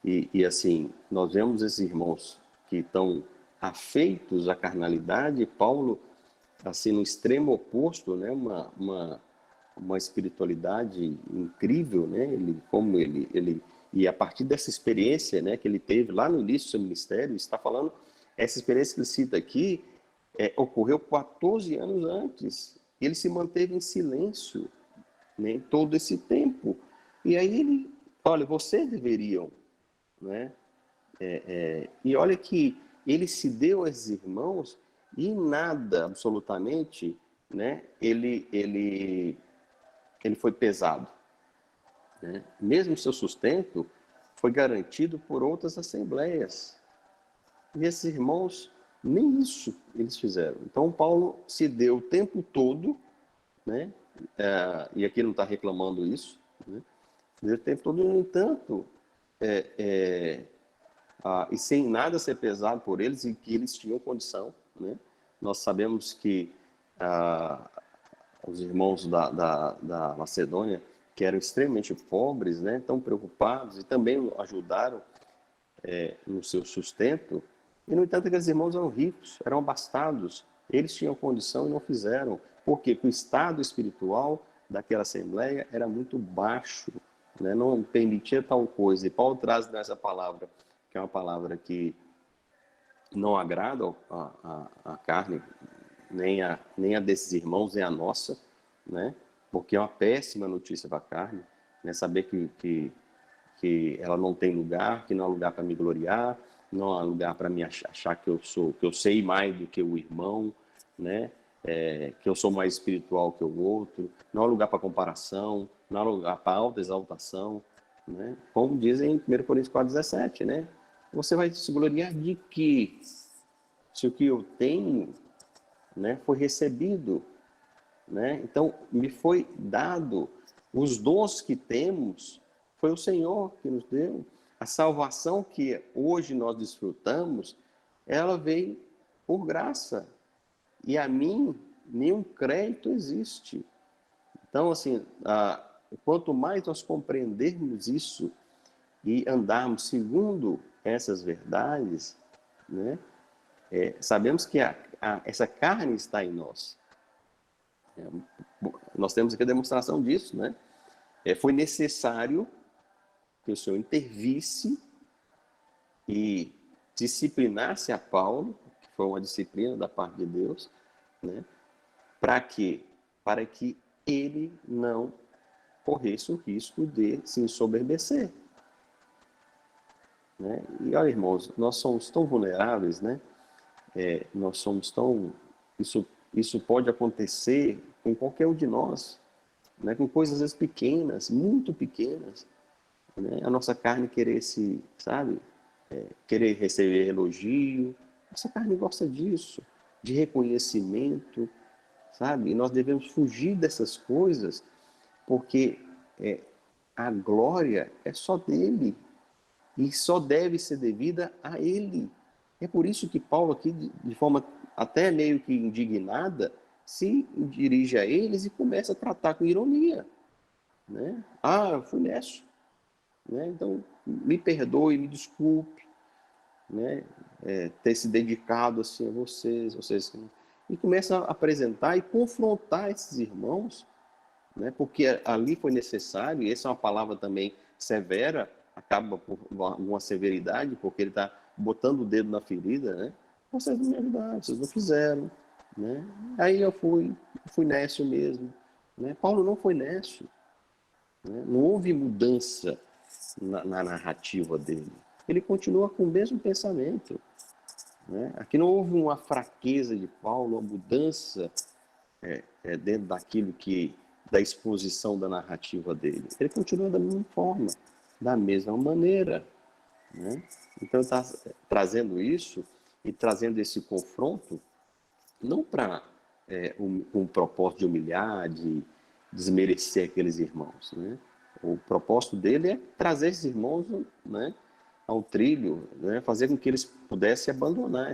E assim, nós vemos esses irmãos que estão afeitos à carnalidade, Paulo, assim, no extremo oposto, né, uma espiritualidade incrível, né, e a partir dessa experiência, né, que ele teve lá no início do seu ministério, está falando, essa experiência que ele cita aqui, ocorreu 14 anos antes, e ele se manteve em silêncio, né, todo esse tempo, e aí ele, olha, vocês deveriam, né, e olha que ele se deu a esses irmãos e nada, absolutamente, né, ele foi pesado. Né? Mesmo seu sustento foi garantido por outras assembleias. E esses irmãos, nem isso eles fizeram. Então, Paulo se deu o tempo todo, né, e aqui não está reclamando isso, né, deu o tempo todo, no entanto, e sem nada ser pesado por eles, e que eles tinham condição. Né? Nós sabemos que os irmãos da Macedônia, que eram extremamente pobres, né, tão preocupados, e também ajudaram no seu sustento. E, no entanto, aqueles irmãos eram ricos, eram abastados, eles tinham condição e não fizeram. Por quê? Porque o estado espiritual daquela assembleia era muito baixo, né? Não permitia tal coisa. E Paulo traz nessa palavra, que é uma palavra que não agrada a carne, nem a desses irmãos, nem a nossa, né? Porque é uma péssima notícia para a carne, né? Saber que ela não tem lugar, que não há lugar para me gloriar, não há lugar para me achar que eu sei mais do que o irmão, né? Que eu sou mais espiritual que o outro, não há lugar para comparação, não há lugar para alta exaltação, né? Como dizem em 1 Coríntios 4,17, né? Você vai se gloriar de quê? Se o que eu tenho, né, foi recebido, né? Então, me foi dado os dons que temos, foi o Senhor que nos deu. A salvação que hoje nós desfrutamos, ela veio por graça. E a mim, nenhum crédito existe. Então, assim, quanto mais nós compreendermos isso e andarmos segundo essas verdades, né, sabemos que essa carne está em nós. Nós temos aqui a demonstração disso, né? Foi necessário que o Senhor intervisse e disciplinasse a Paulo, que foi uma disciplina da parte de Deus, né? Para quê? Para que ele não corresse o risco de se ensoberbecer, né? E olha, irmãos, nós somos tão vulneráveis, né? Nós somos tão... Isso pode acontecer com qualquer um de nós, né? Com coisas às vezes pequenas, muito pequenas, né? A nossa carne querer querer receber elogio. Nossa carne gosta disso, de reconhecimento, sabe? E nós devemos fugir dessas coisas, porque a glória é só dele e só deve ser devida a ele. É por isso que Paulo aqui, de forma até meio que indignada, se dirige a eles e começa a tratar com ironia, né? Eu fui nessa, né? Então, me perdoe, me desculpe, né? Ter se dedicado assim a vocês. E começa a apresentar e confrontar esses irmãos, né? Porque ali foi necessário, e essa é uma palavra também severa, acaba por uma severidade, porque ele está botando o dedo na ferida, né? Vocês não me ajudaram, vocês não fizeram, né? Aí eu fui nécio mesmo, né? Paulo não foi nécio, né? Não houve mudança na narrativa dele. Ele continua com o mesmo pensamento, né? Aqui não houve uma fraqueza de Paulo, uma mudança dentro da exposição da narrativa dele. Ele continua da mesma forma, da mesma maneira, né? Então, está trazendo isso e trazendo esse confronto, não para um propósito de humilhar, de desmerecer aqueles irmãos, né? O propósito dele é trazer esses irmãos, né, ao trilho, né? Fazer com que eles pudessem abandonar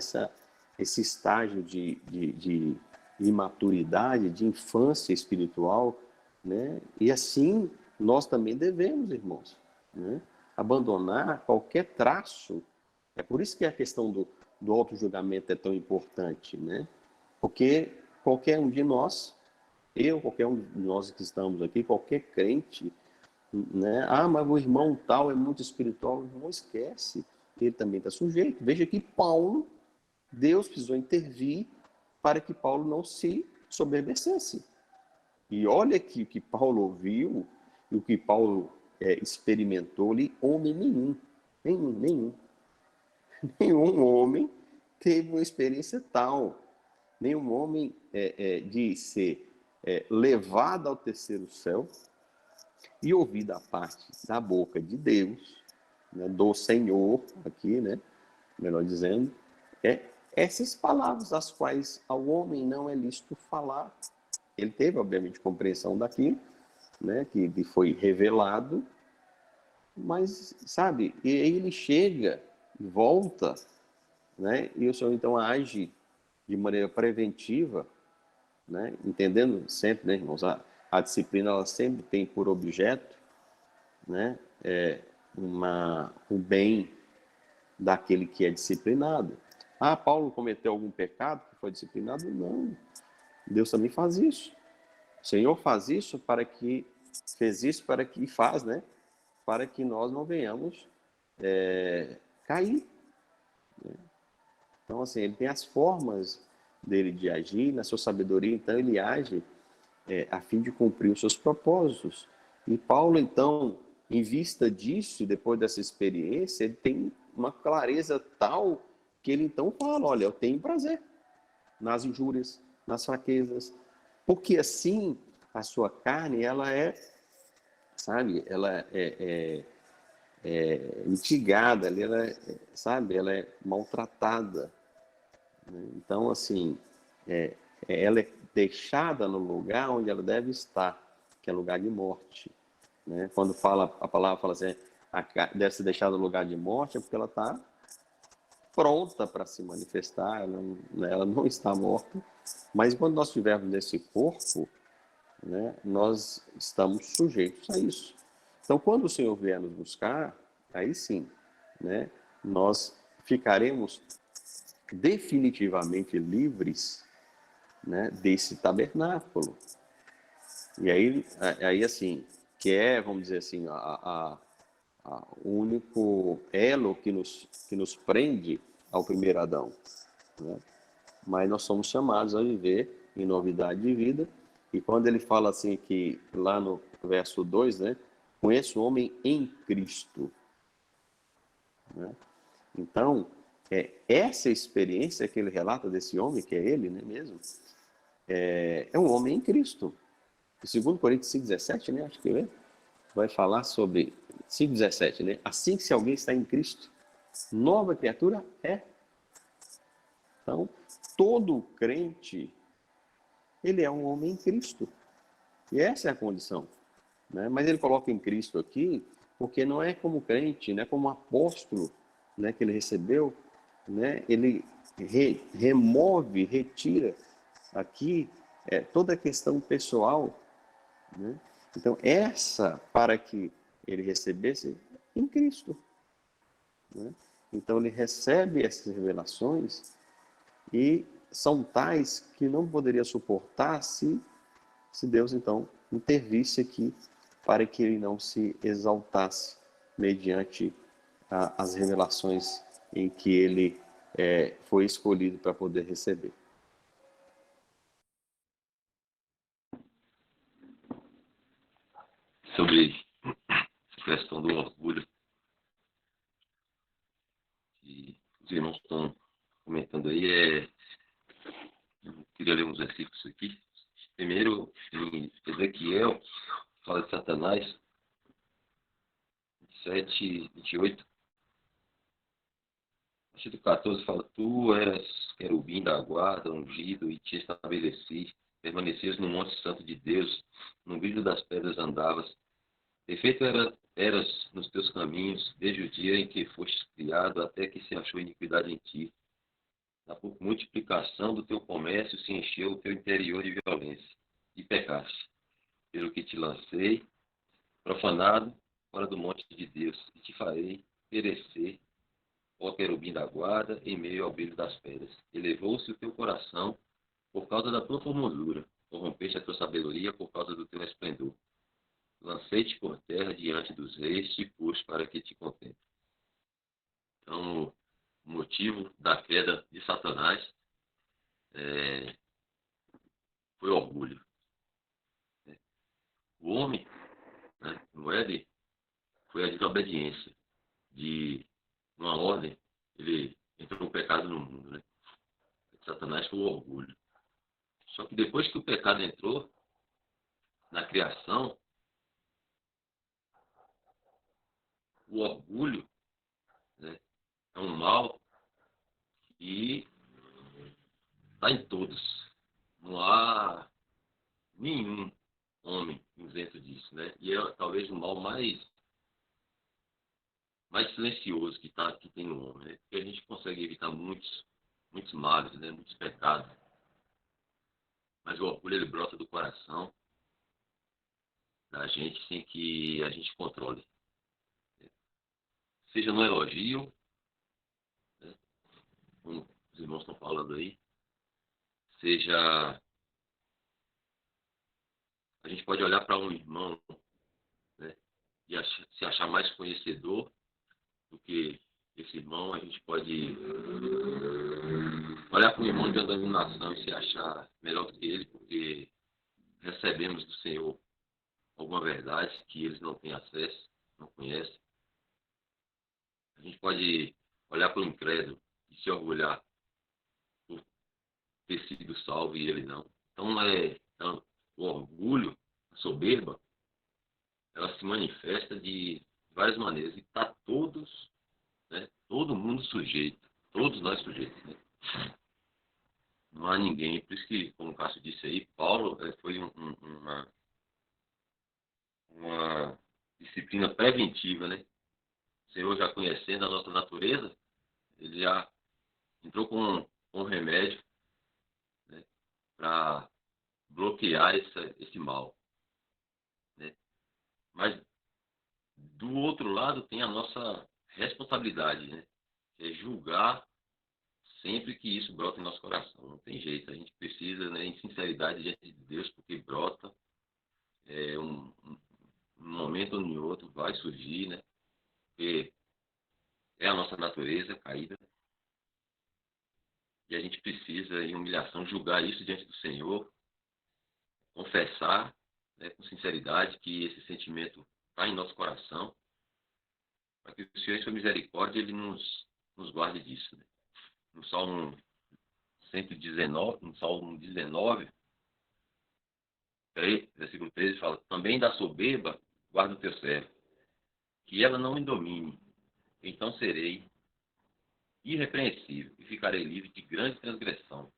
esse estágio de imaturidade, de infância espiritual, né? E assim nós também devemos, irmãos, né, abandonar qualquer traço. É por isso que a questão do auto-julgamento é tão importante, né? Porque qualquer um de nós, qualquer um de nós que estamos aqui, qualquer crente, né? Mas o irmão tal é muito espiritual. Não esquece, ele também está sujeito. Veja que Deus precisou intervir para que Paulo não se soberbecesse. E olha aqui o que Paulo ouviu e o que Paulo experimentou ali, homem nenhum homem teve uma experiência tal. Nenhum homem de ser levado ao terceiro céu e ouvir da parte da boca de Deus, né, do Senhor, aqui, né, melhor dizendo, essas palavras as quais ao homem não é lícito falar. Ele teve, obviamente, compreensão daquilo, né, que lhe foi revelado, mas, sabe, e aí ele chega, volta, né, e o Senhor então age de maneira preventiva, né? Entendendo sempre, né, irmãos, a disciplina ela sempre tem por objeto, né, o bem daquele que é disciplinado. Ah, Paulo cometeu algum pecado que foi disciplinado? Não. Deus também faz isso. O Senhor faz isso fez isso para que faz, né? Para que nós não venhamos cair. Então, assim, ele tem as formas dele de agir, na sua sabedoria, então ele age a fim de cumprir os seus propósitos. E Paulo, então, em vista disso, depois dessa experiência, ele tem uma clareza tal que ele então fala, olha, eu tenho prazer nas injúrias, nas fraquezas, porque assim a sua carne, ela sabe, ela mitigada, ela é maltratada. Então, assim, ela é deixada no lugar onde ela deve estar, que é lugar de morte. Né? Quando a palavra fala assim, deve ser deixada no lugar de morte, é porque ela está pronta para se manifestar, ela não está morta. Mas quando nós estivermos nesse corpo, né, nós estamos sujeitos a isso. Então, quando o Senhor vier nos buscar, aí sim, né, nós ficaremos definitivamente livres, né, desse tabernáculo. E aí assim, vamos dizer assim, o único elo que nos prende ao primeiro Adão. Né? Mas nós somos chamados a viver em novidade de vida. E quando ele fala assim que, lá no verso 2, né, conheço o homem em Cristo. Né? Então, essa experiência que ele relata desse homem, que é ele, né, mesmo, é um homem em Cristo. E 2 Coríntios 5,17, né, acho que vai falar sobre 5,17, né? Assim que se alguém está em Cristo, nova criatura é. Então, todo crente, ele é um homem em Cristo. E essa é a condição. Né? Mas ele coloca em Cristo aqui, porque não é como crente, não é como apóstolo, né, que ele recebeu, né? Ele remove, retira aqui toda a questão pessoal. Né? Então, para que ele recebesse em Cristo. Né? Então, ele recebe essas revelações e são tais que não poderia suportar se Deus, então, intervisse aqui para que ele não se exaltasse mediante as revelações em que ele foi escolhido para poder receber. Sobre essa questão do orgulho, que os irmãos estão comentando aí, eu queria ler uns versículos aqui. Primeiro, em Ezequiel, fala de Satanás, 27, 28. Versículo 14 fala, tu eras querubim da guarda, ungido, e te estabeleci, permanecias no monte santo de Deus, no brilho das pedras andavas. Perfeito eras nos teus caminhos, desde o dia em que fostes criado, até que se achou iniquidade em ti. Na multiplicação do teu comércio se encheu o teu interior de violência, e pecaste, pelo que te lancei, profanado, fora do monte de Deus, e te farei perecer, ó querubim da guarda, em meio ao brilho das pedras. Elevou-se o teu coração por causa da tua formosura, corrompeste a tua sabedoria por causa do teu esplendor. Lancei-te por terra diante dos reis, te pus para que te contemple. Então, o motivo da queda de Satanás foi orgulho. O homem, né, no Éden, foi a desobediência de uma ordem. Ele entrou o pecado no mundo. Né? Satanás foi o orgulho. Só que depois que o pecado entrou na criação, o orgulho, né, é um mal que está em todos. Não há nenhum homem isento disso, né? E é talvez o mal mais silencioso que tem no homem, né? Porque a gente consegue evitar muitos males, né? Muitos pecados. mas o orgulho ele brota do coração da gente sem que a gente controle. Seja no elogio, né, como os irmãos estão falando aí, seja a gente pode olhar para um irmão, né, e se achar mais conhecedor do que esse irmão. A gente pode olhar para um irmão de uma denominação e se achar melhor do que ele, porque recebemos do Senhor alguma verdade que eles não têm acesso, não conhecem. A gente pode olhar para o incrédulo e se orgulhar por ter sido salvo e ele não. Então, o orgulho, a soberba, ela se manifesta de várias maneiras e está todos, né, todo mundo sujeito, todos nós sujeitos, né? Não há ninguém, por isso que, como o Cássio disse aí, Paulo foi uma disciplina preventiva, né? O Senhor, já conhecendo a nossa natureza, ele já entrou com um remédio, né, para bloquear esse mal, né? Mas do outro lado tem a nossa responsabilidade, né? Que é julgar sempre que isso brota em nosso coração. Não tem jeito, a gente precisa, né, em sinceridade diante de Deus, porque brota, um momento ou em outro vai surgir, né? Porque é a nossa natureza caída e a gente precisa, em humilhação, julgar isso diante do Senhor, confessar, né, com sinceridade que esse sentimento está em nosso coração, para que o Senhor, em sua misericórdia, ele nos guarde disso, né? No Salmo 119, no Salmo 19, versículo 13, fala: também da soberba guarda o teu servo, que ela não me domine, então serei irrepreensível e ficarei livre de grande transgressão.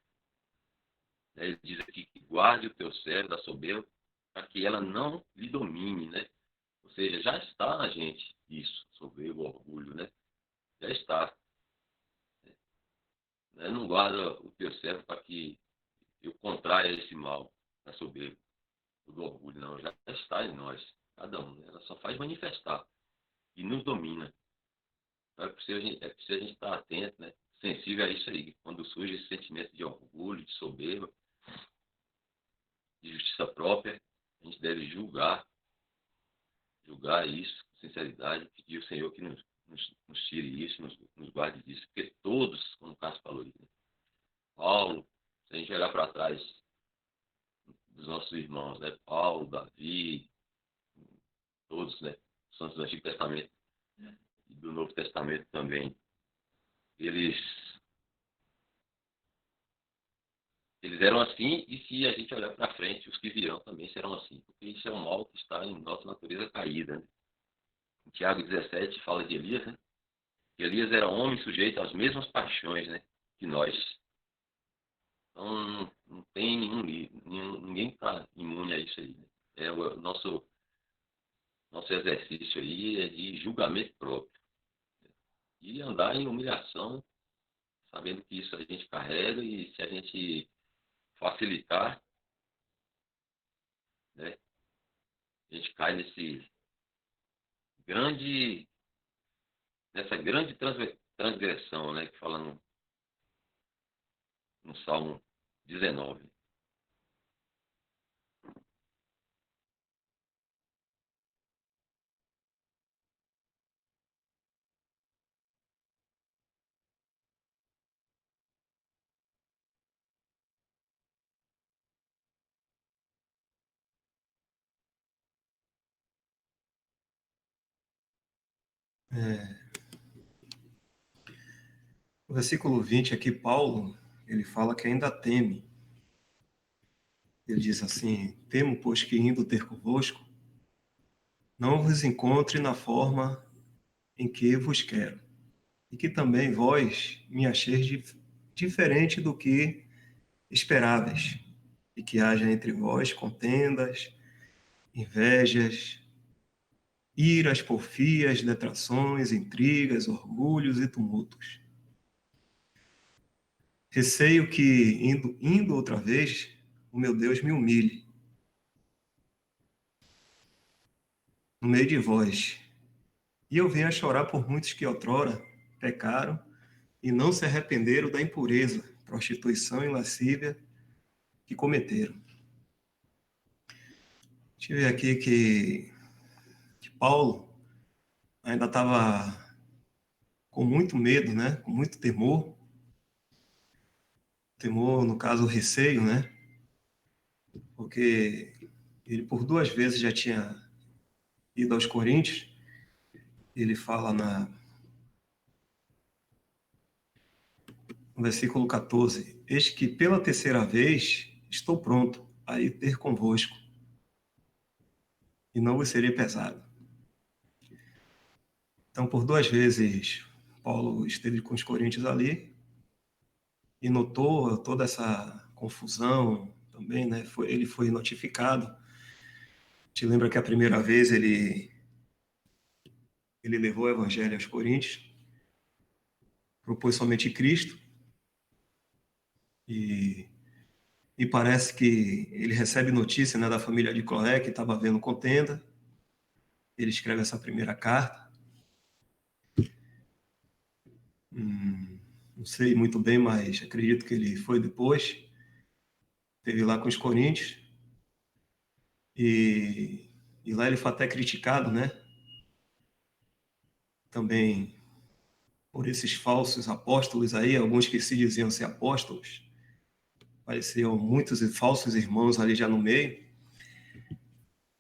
Ele diz aqui que guarde o teu servo da soberba, para que ela não lhe domine, né? Ou seja, já está na gente isso, soberbo, orgulho, né? Já está. Né? Não guarda o teu servo para que eu contraia esse mal da soberba, do orgulho, não. Já está em nós, cada um, né? Ela só faz manifestar e nos domina. Então é preciso a gente estar atento, né? Sensível a isso aí. Quando surge esse sentimento de orgulho, de soberba, de justiça própria, a gente deve julgar isso com sinceridade, pedir ao Senhor que nos tire isso, nos guarde disso, porque todos, como o Cássio falou, né? Paulo, se a gente olhar para trás dos nossos irmãos, né? Paulo, Davi, todos, né? Santos do Antigo Testamento e do Novo Testamento também, eles eram assim, e se a gente olhar para frente, os que virão também serão assim, porque isso é um mal que está em nossa natureza caída, né? Em Tiago 17 fala de Elias, né? Que Elias era homem sujeito às mesmas paixões, né, que nós. Então não tem ninguém está imune a isso aí, né? O nosso exercício aí é de julgamento próprio. E andar em humilhação, sabendo que isso a gente carrega, e se a gente facilitar, né, a gente cai nessa grande transgressão, né, que fala no Salmo 19. No versículo 20 aqui, Paulo, ele fala que ainda teme. Ele diz assim: temo, pois, que indo ter convosco, não vos encontre na forma em que vos quero, e que também vós me acheis diferente do que esperáveis, e que haja entre vós contendas, invejas, iras, porfias, detrações, intrigas, orgulhos e tumultos. Receio que, indo outra vez, o meu Deus me humilhe no meio de vós. E eu venho a chorar por muitos que outrora pecaram e não se arrependeram da impureza, prostituição e lascívia que cometeram. Deixa eu ver aqui que Paulo ainda estava com muito medo, né? Com muito temor. Temor, no caso, o receio, né? Porque ele por 2 vezes já tinha ido aos Coríntios. Ele fala no versículo 14: Eis que pela terceira vez estou pronto a ir ter convosco, e não vos serei pesado. Então, por 2 vezes, Paulo esteve com os coríntios ali e notou toda essa confusão também, né? Ele foi notificado. Te lembra que a primeira vez ele levou o evangelho aos coríntios, propôs somente Cristo, e, e parece que ele recebe notícia, né, da família de Cloé, que estava havendo contenda. Ele escreve essa primeira carta. Não sei muito bem, mas acredito que ele foi depois. Esteve lá com os coríntios. E lá ele foi até criticado, né? Também por esses falsos apóstolos aí, alguns que se diziam ser apóstolos. Apareciam muitos falsos irmãos ali já no meio.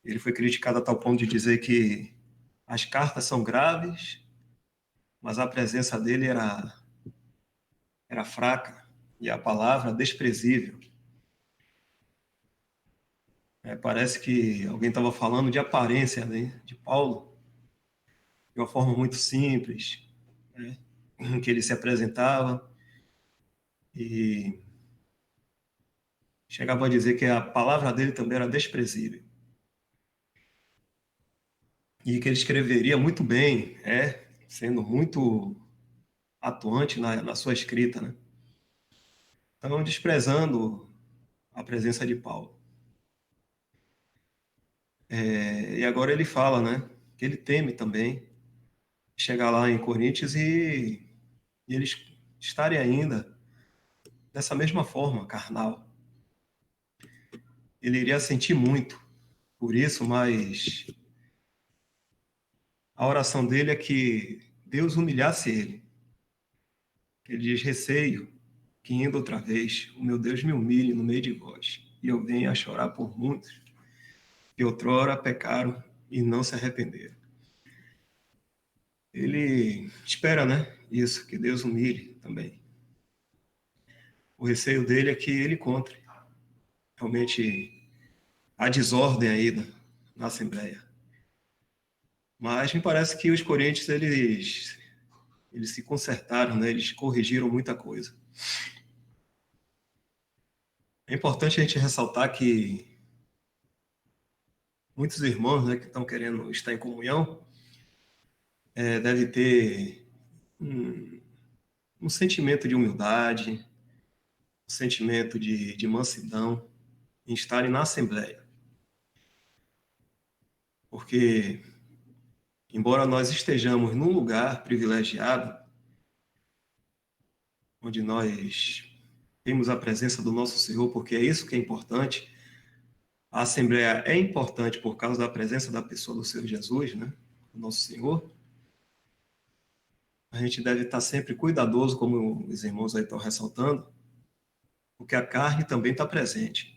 Ele foi criticado a tal ponto de dizer que as cartas são graves, mas a presença dele era fraca e a palavra desprezível. Parece que alguém estava falando de aparência, né, de Paulo, de uma forma muito simples, né, em que ele se apresentava e chegava a dizer que a palavra dele também era desprezível e que ele escreveria muito bem, sendo muito atuante na sua escrita, né? Então, desprezando a presença de Paulo. E agora ele fala, né, que ele teme também chegar lá em Coríntios e eles estarem ainda dessa mesma forma, carnal. Ele iria sentir muito por isso, mas a oração dele é que Deus humilhasse ele. Ele diz: receio que indo outra vez, o meu Deus me humilhe no meio de vós, e eu venha a chorar por muitos que outrora pecaram e não se arrependeram. Ele espera, né, isso, que Deus humilhe também. O receio dele é que ele encontre realmente a desordem aí na Assembleia. Mas me parece que os coríntios, eles se consertaram, né? Eles corrigiram muita coisa. É importante a gente ressaltar que muitos irmãos, né, que estão querendo estar em comunhão, deve ter um sentimento de humildade, um sentimento de mansidão em estarem na Assembleia. Porque, embora nós estejamos num lugar privilegiado, onde nós temos a presença do nosso Senhor, porque é isso que é importante. A Assembleia é importante por causa da presença da pessoa do Senhor Jesus, né? O nosso Senhor. A gente deve estar sempre cuidadoso, como os irmãos aí estão ressaltando, porque a carne também está presente.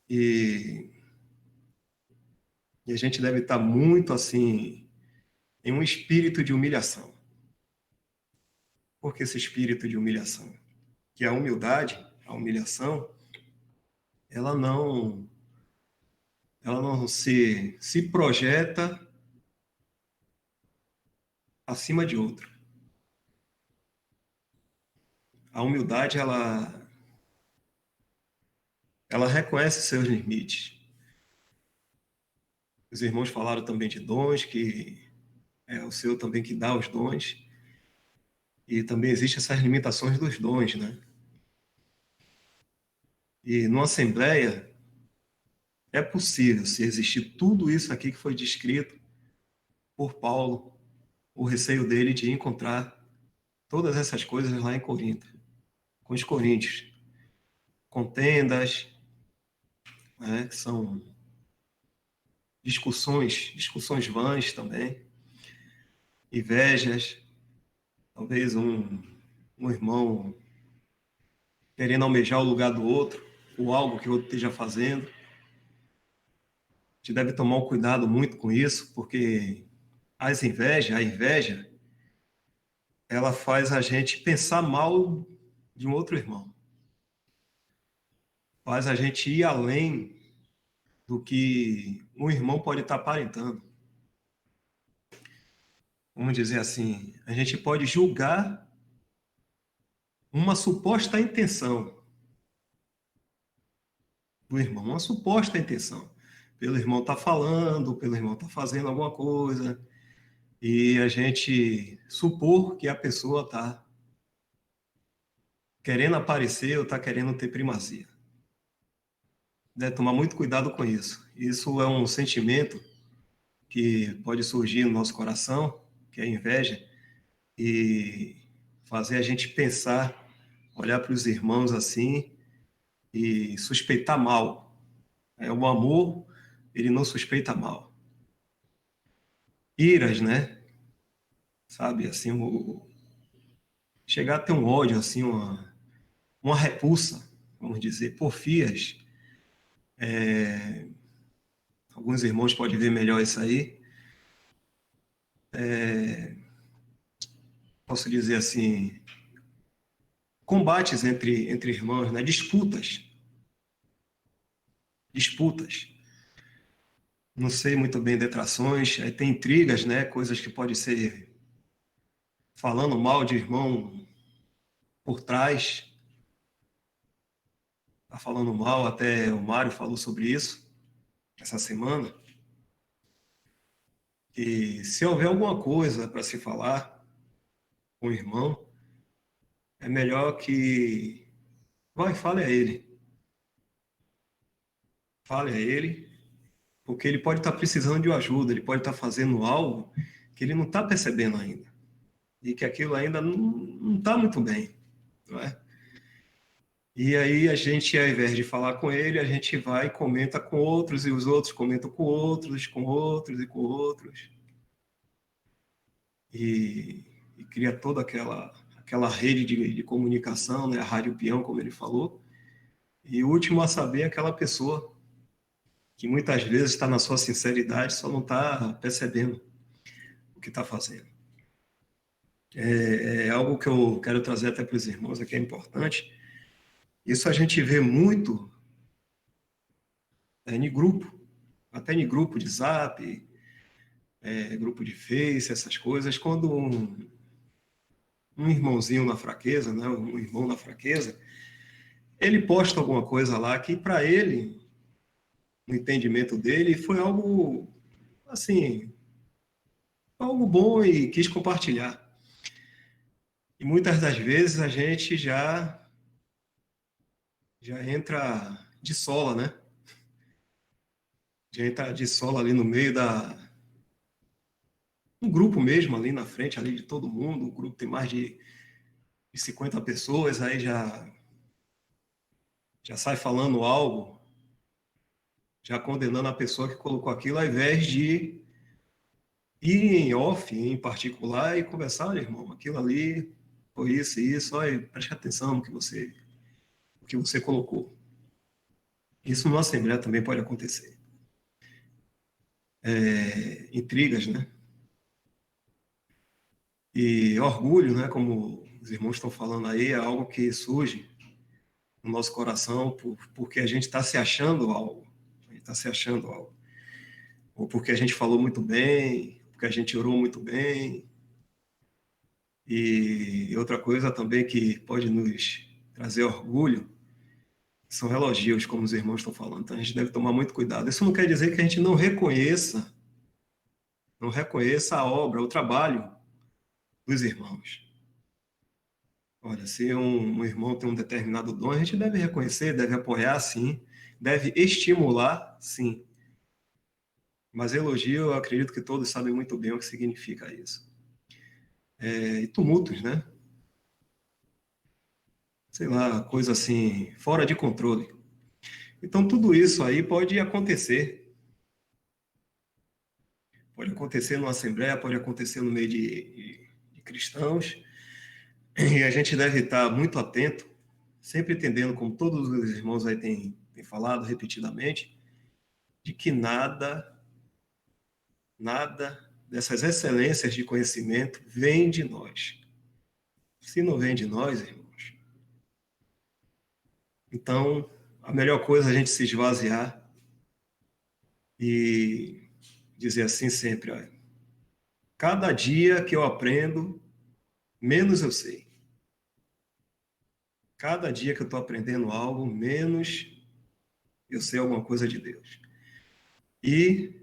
E a gente deve estar muito, assim, em um espírito de humilhação. Por que esse espírito de humilhação? Que a humildade, a humilhação, ela não se projeta acima de outro. A humildade, ela reconhece seus limites. Os irmãos falaram também de dons, que é o Senhor também que dá os dons. E também existem essas limitações dos dons, né? E numa assembleia é possível, se existir tudo isso aqui que foi descrito por Paulo, o receio dele de encontrar todas essas coisas lá em Corinto, com os coríntios, contendas, né, que são discussões vãs também, invejas, talvez um irmão querendo almejar o lugar do outro, ou algo que o outro esteja fazendo. A gente deve tomar um cuidado muito com isso, porque a inveja, ela faz a gente pensar mal de um outro irmão. Faz a gente ir além do que um irmão pode estar aparentando. Vamos dizer assim, a gente pode julgar uma suposta intenção do irmão, uma suposta intenção. Pelo irmão estar falando, pelo irmão estar fazendo alguma coisa, e a gente supor que a pessoa está querendo aparecer ou está querendo ter primazia. Deve tomar muito cuidado com isso. Isso é um sentimento que pode surgir no nosso coração, que é a inveja, e fazer a gente pensar, olhar para os irmãos assim e suspeitar mal. O amor, ele não suspeita mal. Iras, né? Sabe, assim, chegar a ter um ódio, assim, uma repulsa, vamos dizer, porfias. Alguns irmãos podem ver melhor isso aí. Posso dizer assim, combates entre irmãos, né? Disputas. Não sei muito bem detrações, aí tem intrigas, né? Coisas que podem ser falando mal de irmão por trás, tá falando mal, até o Mário falou sobre isso essa semana. E se houver alguma coisa para se falar com o irmão, é melhor que fale a ele. Fale a ele, porque ele pode estar precisando de ajuda, ele pode estar fazendo algo que ele não está percebendo ainda. E que aquilo ainda não está muito bem, não é? E aí a gente, ao invés de falar com ele, a gente vai e comenta com outros, e os outros comentam com outros, com outros e com outros. E cria toda aquela rede de comunicação, né? A rádio peão, como ele falou. E o último a saber é aquela pessoa que muitas vezes está na sua sinceridade, só não está percebendo o que está fazendo. É algo que eu quero trazer até para os irmãos, aqui é importante. Isso a gente vê muito em grupo, até em grupo de Zap, grupo de Face, essas coisas, quando um irmãozinho na fraqueza, né, um irmão na fraqueza, ele posta alguma coisa lá que para ele, no entendimento dele, foi algo assim, algo bom e quis compartilhar. E muitas das vezes a gente já entra de sola, né? Já entra de sola ali no meio um grupo mesmo, ali na frente, ali de todo mundo. O grupo tem mais de 50 pessoas, aí já sai falando algo, já condenando a pessoa que colocou aquilo, ao invés de ir em off, em particular, e conversar, olha, irmão, aquilo ali foi isso e isso, olha, preste atenção no que você colocou. Isso numa assembleia também pode acontecer. Intrigas, né? E orgulho, né, como os irmãos estão falando aí, é algo que surge no nosso coração porque a gente está se achando algo. A gente está se achando algo. Ou porque a gente falou muito bem, porque a gente orou muito bem. E outra coisa também que pode nos trazer orgulho são elogios, como os irmãos estão falando. Então a gente deve tomar muito cuidado. Isso não quer dizer que a gente não reconheça a obra, o trabalho dos irmãos. Olha, se um irmão tem um determinado dom, a gente deve reconhecer, deve apoiar, sim, deve estimular, sim. Mas elogio, eu acredito que todos sabem muito bem o que significa isso. E tumultos, né? Sei lá, coisa assim, fora de controle. Então, tudo isso aí pode acontecer. Pode acontecer numa assembleia, pode acontecer no meio de cristãos. E a gente deve estar muito atento, sempre entendendo, como todos os irmãos aí têm falado repetidamente, de que nada dessas excelências de conhecimento vem de nós. Se não vem de nós, irmãos, então a melhor coisa é a gente se esvaziar e dizer assim sempre, olha, cada dia que eu aprendo, menos eu sei. Cada dia que eu estou aprendendo algo, menos eu sei alguma coisa de Deus. E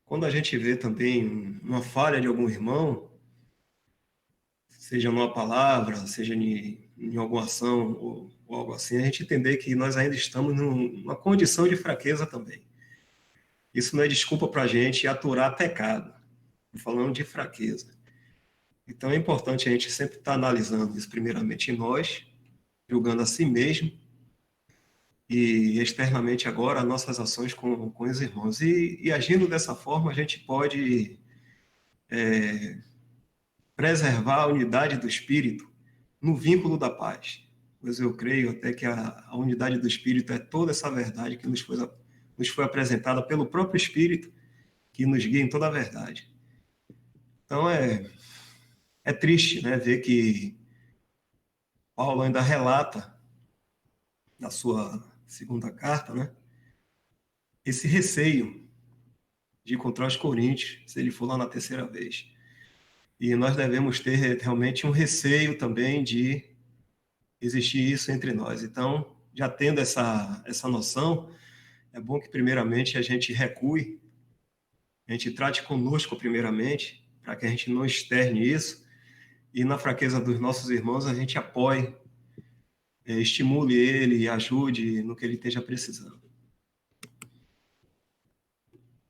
quando a gente vê também uma falha de algum irmão, seja numa palavra, seja em alguma ação ou algo assim, a gente entender que nós ainda estamos numa condição de fraqueza também. Isso não é desculpa para a gente aturar pecado. Estou falando de fraqueza. Então é importante a gente sempre estar analisando isso primeiramente em nós, julgando a si mesmo e externamente agora nossas ações com os irmãos. E agindo dessa forma, a gente pode preservar a unidade do Espírito no vínculo da paz. Pois eu creio até que a unidade do Espírito é toda essa verdade que nos foi apresentada pelo próprio Espírito, que nos guia em toda a verdade. Então é triste, né, ver que Paulo ainda relata na sua segunda carta, né, esse receio de encontrar os coríntios, se ele for lá na terceira vez. E nós devemos ter realmente um receio também de existir isso entre nós. Então, já tendo essa noção, é bom que primeiramente a gente recue, a gente trate conosco primeiramente, para que a gente não externe isso, e na fraqueza dos nossos irmãos a gente apoie, estimule ele e ajude no que ele esteja precisando.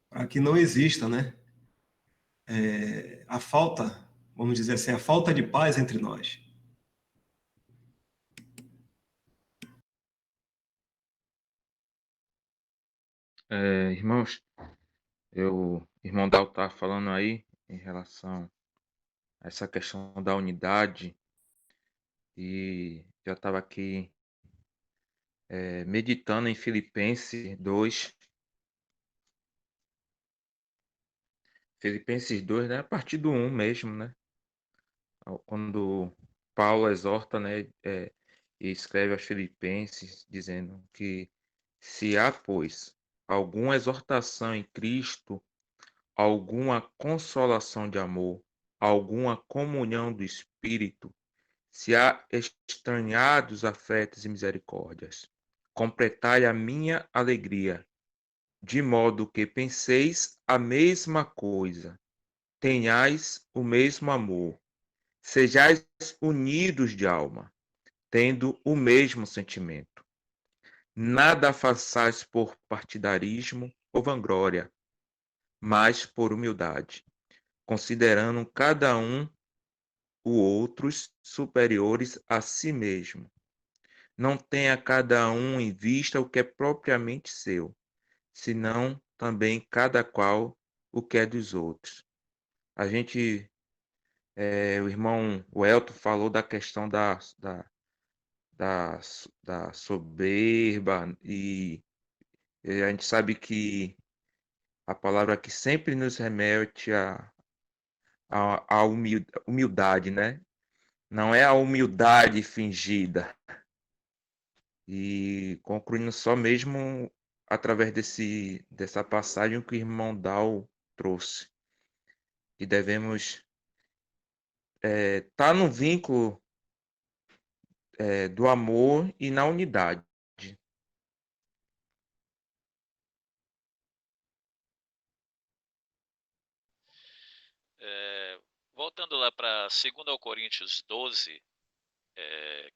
Para que não exista, né, a falta, vamos dizer assim, a falta de paz entre nós. Irmãos, irmão Dal tá falando aí em relação a essa questão da unidade e já estava aqui meditando em Filipenses 2. Filipenses 2, né? A partir do 1 mesmo, né? Quando Paulo exorta, né? E escreve aos Filipenses dizendo que se há, pois, alguma exortação em Cristo, alguma consolação de amor, alguma comunhão do Espírito, se há estranhados afetos e misericórdias, completai a minha alegria, de modo que penseis a mesma coisa, tenhais o mesmo amor, sejais unidos de alma, tendo o mesmo sentimento. Nada façais por partidarismo ou vanglória, mas por humildade, considerando cada um o outros superiores a si mesmo. Não tenha cada um em vista o que é propriamente seu, senão também cada qual o que é dos outros. A gente, o irmão Welton falou da questão da, da soberba e a gente sabe que a palavra aqui sempre nos remete a humildade, né? Não é a humildade fingida. E concluindo só mesmo através dessa passagem que o irmão Dal trouxe, que devemos estar no vínculo do amor e na unidade. Voltando lá para 2 Coríntios 12,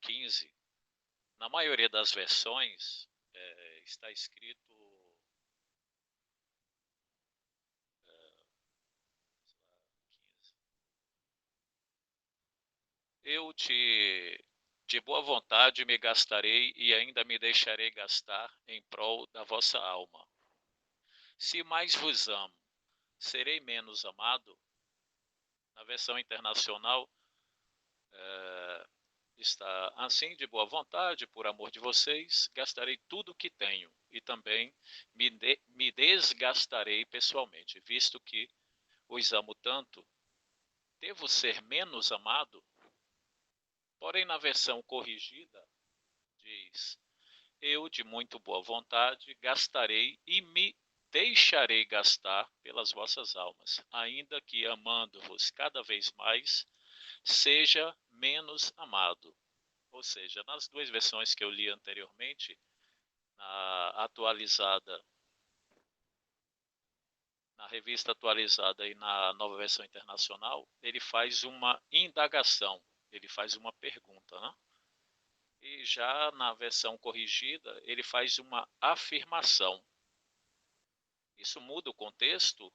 15, na maioria das versões, está escrito... Eu de boa vontade me gastarei e ainda me deixarei gastar em prol da vossa alma. Se mais vos amo, serei menos amado? Na versão internacional, está assim, de boa vontade, por amor de vocês, gastarei tudo o que tenho e também me desgastarei pessoalmente, visto que os amo tanto. Devo ser menos amado? Porém, na versão corrigida, diz: eu, de muito boa vontade, gastarei e me deixarei gastar pelas vossas almas, ainda que amando-vos cada vez mais, seja menos amado. Ou seja, nas duas versões que eu li anteriormente, na atualizada, na revista atualizada e na nova versão internacional, ele faz uma indagação, ele faz uma pergunta, né? E já na versão corrigida, ele faz uma afirmação. Isso muda o contexto?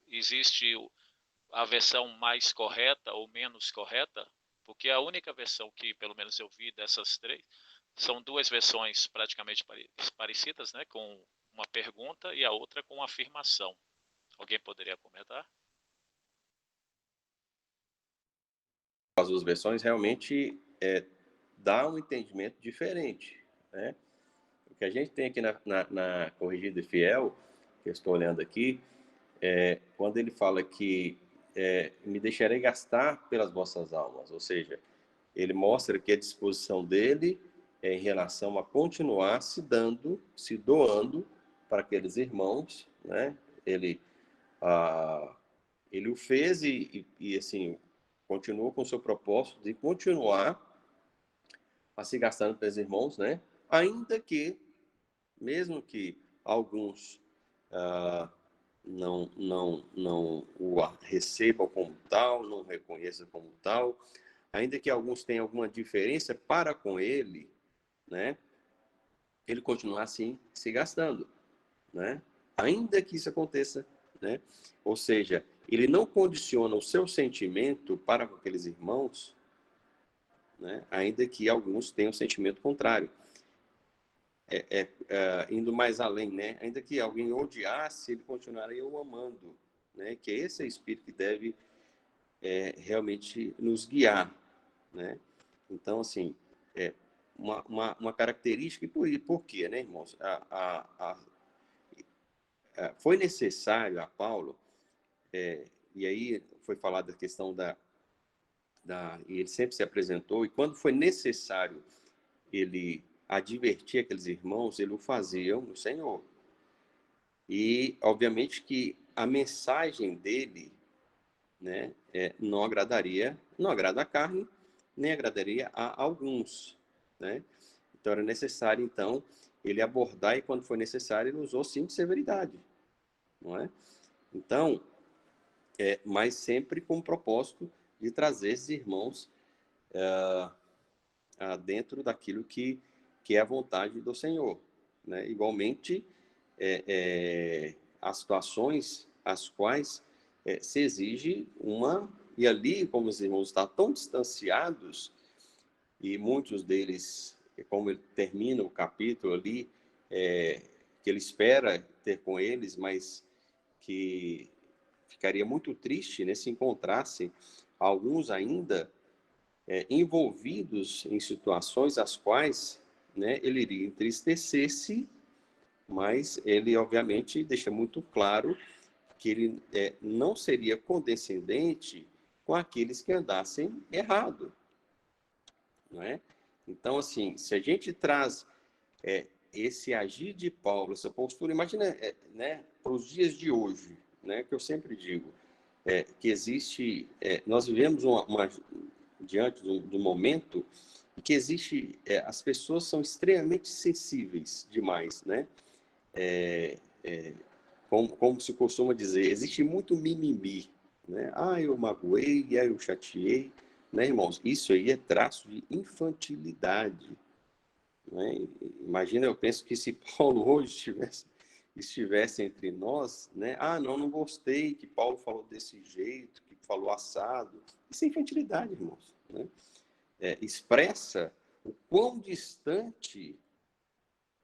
Existe a versão mais correta ou menos correta? Porque a única versão que, pelo menos eu vi dessas três, são duas versões praticamente parecidas, né? Com uma pergunta e a outra com uma afirmação. Alguém poderia comentar? As duas versões realmente dá um entendimento diferente, né? O que a gente tem aqui na Corrigida e Fiel, que eu estou olhando aqui, quando ele fala que me deixarei gastar pelas vossas almas, ou seja, ele mostra que a disposição dele é em relação a continuar se dando, se doando para aqueles irmãos, né? Ele o fez e assim, continuou com o seu propósito de continuar a se gastando pelos irmãos, né? Ainda que, mesmo que alguns não o recebam como tal, não o reconheçam como tal, ainda que alguns tenham alguma diferença para com ele, né? Ele continuar assim se gastando, né? Ainda que isso aconteça, né? Ou seja, ele não condiciona o seu sentimento para com aqueles irmãos, né? Ainda que alguns tenham um sentimento contrário. Indo mais além, né? Ainda que alguém odiasse, ele continuaria o amando, né? Que esse é o espírito que deve realmente nos guiar, né? Então, assim, uma característica, e por quê, né, irmãos? Foi necessário a Paulo, e aí foi falado da questão e ele sempre se apresentou, e quando foi necessário ele advertir aqueles irmãos, ele o fazia no Senhor. E, obviamente, que a mensagem dele, né, não agrada a carne, nem agradaria a alguns, né? Então, era necessário, então, ele abordar, e quando foi necessário, ele usou, sim, de severidade, não é? Então, mas sempre com o propósito de trazer esses irmãos dentro daquilo que é a vontade do Senhor, né? Igualmente, as situações as quais se exige e ali, como os irmãos estão tão distanciados, e muitos deles, como ele termina o capítulo ali, que ele espera ter com eles, mas que ficaria muito triste, né, se encontrasse alguns ainda envolvidos em situações as quais, né, ele iria entristecer-se, mas ele, obviamente, deixa muito claro que ele não seria condescendente com aqueles que andassem errado, não é? Então, assim, se a gente traz esse agir de Paulo, essa postura, imagina, né, para os dias de hoje, né, que eu sempre digo, que existe, nós vivemos diante do momento em que existe, as pessoas são extremamente sensíveis demais, né? Como se costuma dizer, existe muito mimimi, né? Ah, eu magoei, eu chateei, né, irmãos? Isso aí é traço de infantilidade, né? Imagina, eu penso que se Paulo hoje estivesse entre nós, né? Ah, não gostei que Paulo falou desse jeito, que falou assado. Isso é infantilidade, irmãos, né? Expressa o quão distante,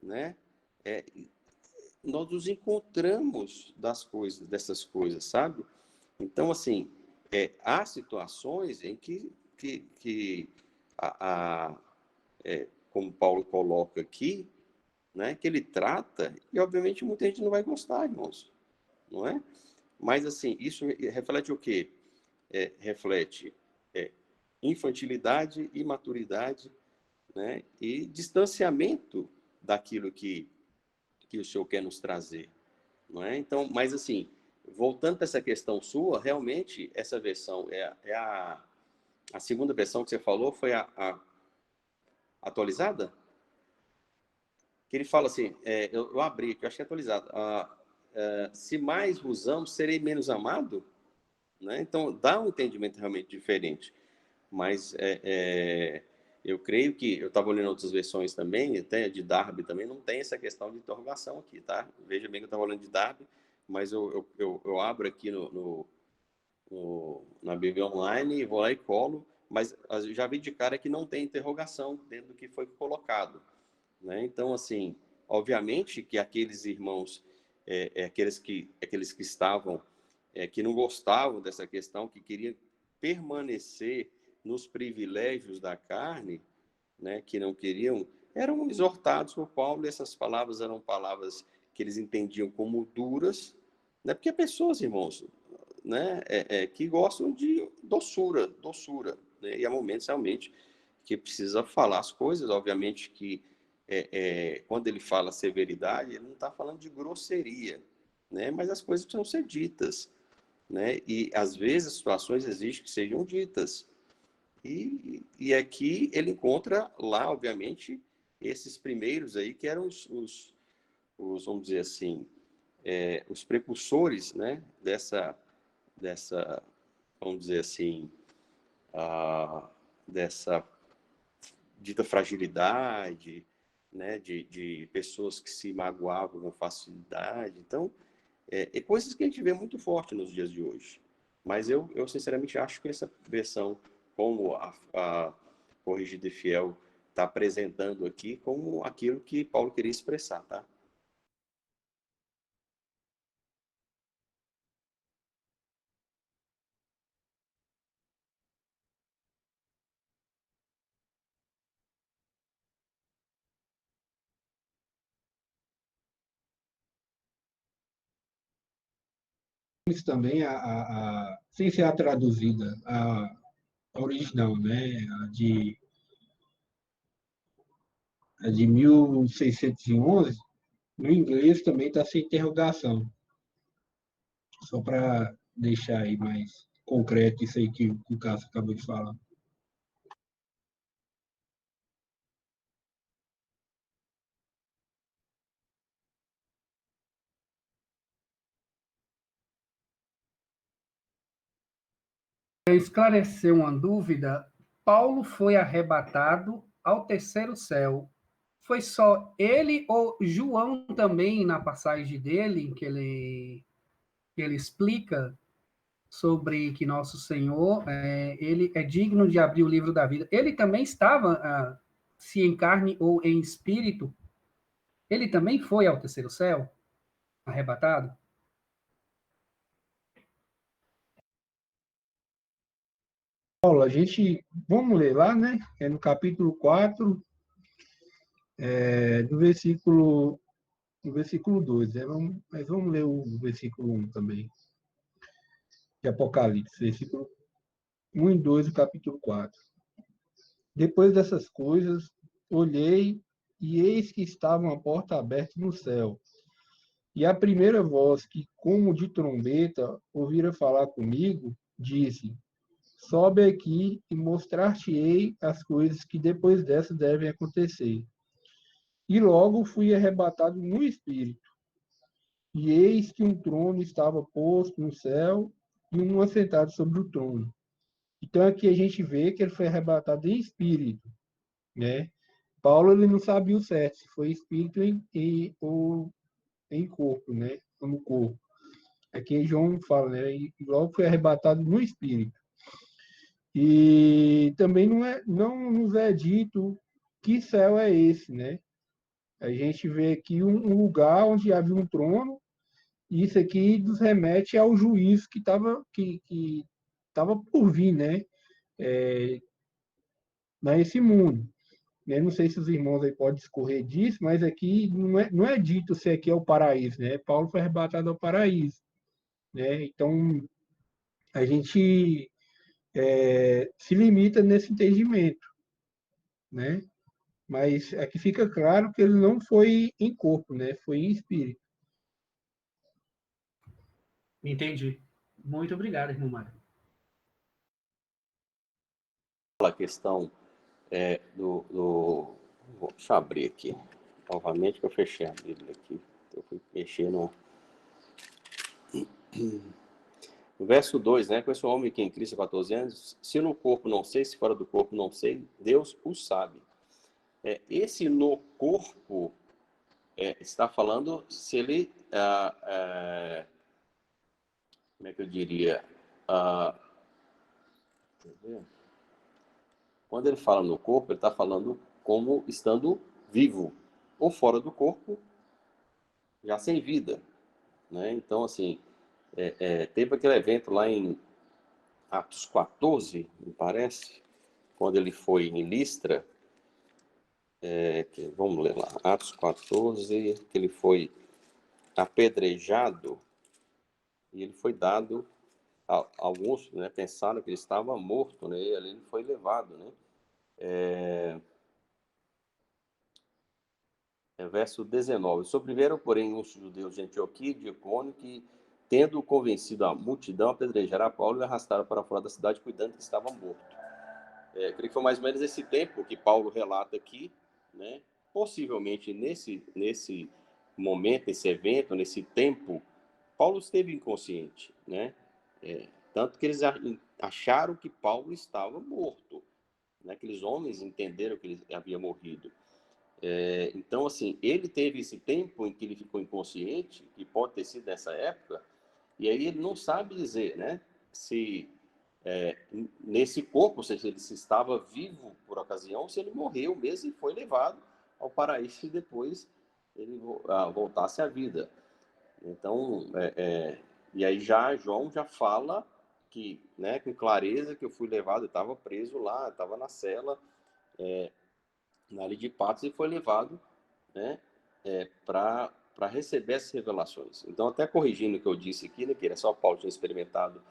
né, nós nos encontramos dessas coisas, sabe? Então, assim, há situações em que como Paulo coloca aqui, né, que ele trata, e obviamente muita gente não vai gostar, irmãos, não é? Mas, assim, isso reflete o quê? Reflete infantilidade, imaturidade, né, e distanciamento daquilo que o Senhor quer nos trazer, não é? Então, mas assim, voltando para essa questão sua, realmente essa versão a segunda versão que você falou foi a atualizada? Que ele fala assim, eu abri aqui, eu acho que é atualizado. Se mais vos amo, serei menos amado, né? Então dá um entendimento realmente diferente. Mas eu creio que, eu estava olhando outras versões também, até de Darby também, não tem essa questão de interrogação aqui, tá? Veja bem que eu estava olhando de Darby, mas eu abro aqui na Bíblia Online e vou lá e colo, mas eu já vi de cara que não tem interrogação dentro do que foi colocado, né? Então, assim, obviamente que aqueles irmãos, aqueles que estavam, que não gostavam dessa questão, que queriam permanecer nos privilégios da carne, né, que não queriam, eram exortados por Paulo, e essas palavras eram palavras que eles entendiam como duras, né, porque pessoas, irmãos, né, que gostam de doçura, né, e há momentos realmente que precisa falar as coisas, obviamente que quando ele fala severidade, ele não está falando de grosseria, né, mas as coisas precisam ser ditas, né, e às vezes as situações exigem que sejam ditas, e aqui ele encontra lá, obviamente, esses primeiros aí que eram os vamos dizer assim, os precursores, né, dessa, vamos dizer assim, dessa dita fragilidade, né, de pessoas que se magoavam com facilidade. Então, coisas que a gente vê muito forte nos dias de hoje. Mas eu sinceramente acho que essa versão, como a Corrigida e Fiel está apresentando aqui, como aquilo que Paulo queria expressar, tá? Isso também, sem ser a traduzida, a original, né? A de 1611, no inglês também está sem interrogação, só para deixar aí mais concreto isso aí que o Cássio acabou de falar. Esclarecer uma dúvida, Paulo foi arrebatado ao terceiro céu. Foi só ele ou João também, na passagem dele, que ele explica sobre que nosso Senhor, ele é digno de abrir o livro da vida. Ele também estava, se em carne ou em espírito, ele também foi ao terceiro céu, arrebatado? Paulo, vamos ler lá, né? É no capítulo 4, do versículo 2, mas vamos ler o versículo 1 também, de Apocalipse, versículo 1 e 2 do capítulo 4. Depois dessas coisas, olhei, e eis que estava uma porta aberta no céu. E a primeira voz que, como de trombeta, ouvira falar comigo, disse: sobe aqui e mostrar-te-ei as coisas que depois dessas devem acontecer. E logo fui arrebatado no espírito. E eis que um trono estava posto no céu, e um assentado sobre o trono. Então aqui a gente vê que ele foi arrebatado em espírito, né? Paulo ele não sabia o certo, se foi espírito ou em corpo, né? Ou no corpo. Aqui João fala, né? E logo foi arrebatado no espírito. E também não nos é dito que céu é esse, né? A gente vê aqui um lugar onde havia um trono, e isso aqui nos remete ao juízo que tava por vir, né? Nesse mundo. Né? Não sei se os irmãos aí podem discorrer disso, mas aqui não é dito se aqui é o paraíso, né? Paulo foi arrebatado ao paraíso, né? Então a gente se limita nesse entendimento, né? Mas aqui fica claro que ele não foi em corpo, né? Foi em espírito. Entendi. Muito obrigado, irmão Mário. A questão deixa eu abrir aqui novamente, que eu fechei a Bíblia aqui. Eu fui mexer no verso 2, né? Conheço um homem que em Cristo há 14 anos, se no corpo não sei, se fora do corpo não sei, Deus o sabe. Esse no corpo está falando se ele, como é que eu diria? Quando ele fala no corpo, ele está falando como estando vivo, ou fora do corpo, já sem vida, né? Então, assim, teve aquele evento lá em Atos 14, me parece, quando ele foi em Listra, vamos ler lá, Atos 14, que ele foi apedrejado e ele foi dado, alguns, né, pensaram que ele estava morto, né, e ali ele foi levado, né. Verso 19, sobreviveram, porém, uns judeus de Antioquia e de Icônio que, tendo convencido a multidão, apedrejaram Paulo e arrastaram para fora da cidade, cuidando que estava morto. Creio que foi mais ou menos esse tempo que Paulo relata aqui, né? Possivelmente nesse momento, nesse evento, nesse tempo, Paulo esteve inconsciente, né? Tanto que eles acharam que Paulo estava morto, né? Aqueles homens entenderam que ele havia morrido. Então, assim, ele teve esse tempo em que ele ficou inconsciente, que pode ter sido nessa época, e aí ele não sabe dizer, né? Se nesse corpo, ou seja, ele se estava vivo por ocasião, se ele morreu mesmo e foi levado ao paraíso e depois ele voltasse à vida. Então, e aí João já fala que, né, com clareza, que eu fui levado, eu estava preso lá, estava na cela, na Ilha de Patmos, e foi levado, né, para receber essas revelações. Então, até corrigindo o que eu disse aqui, né, que era só Paulo tinha experimentado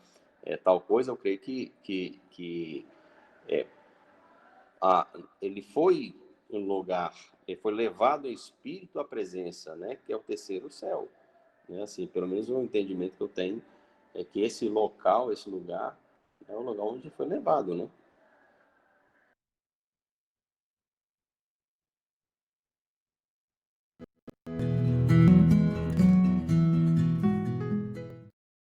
tal coisa, eu creio que ele foi um lugar, ele foi levado em espírito à presença, né, que é o terceiro céu. Né, assim, pelo menos o entendimento que eu tenho é que esse local, esse lugar, é o lugar onde foi levado, né?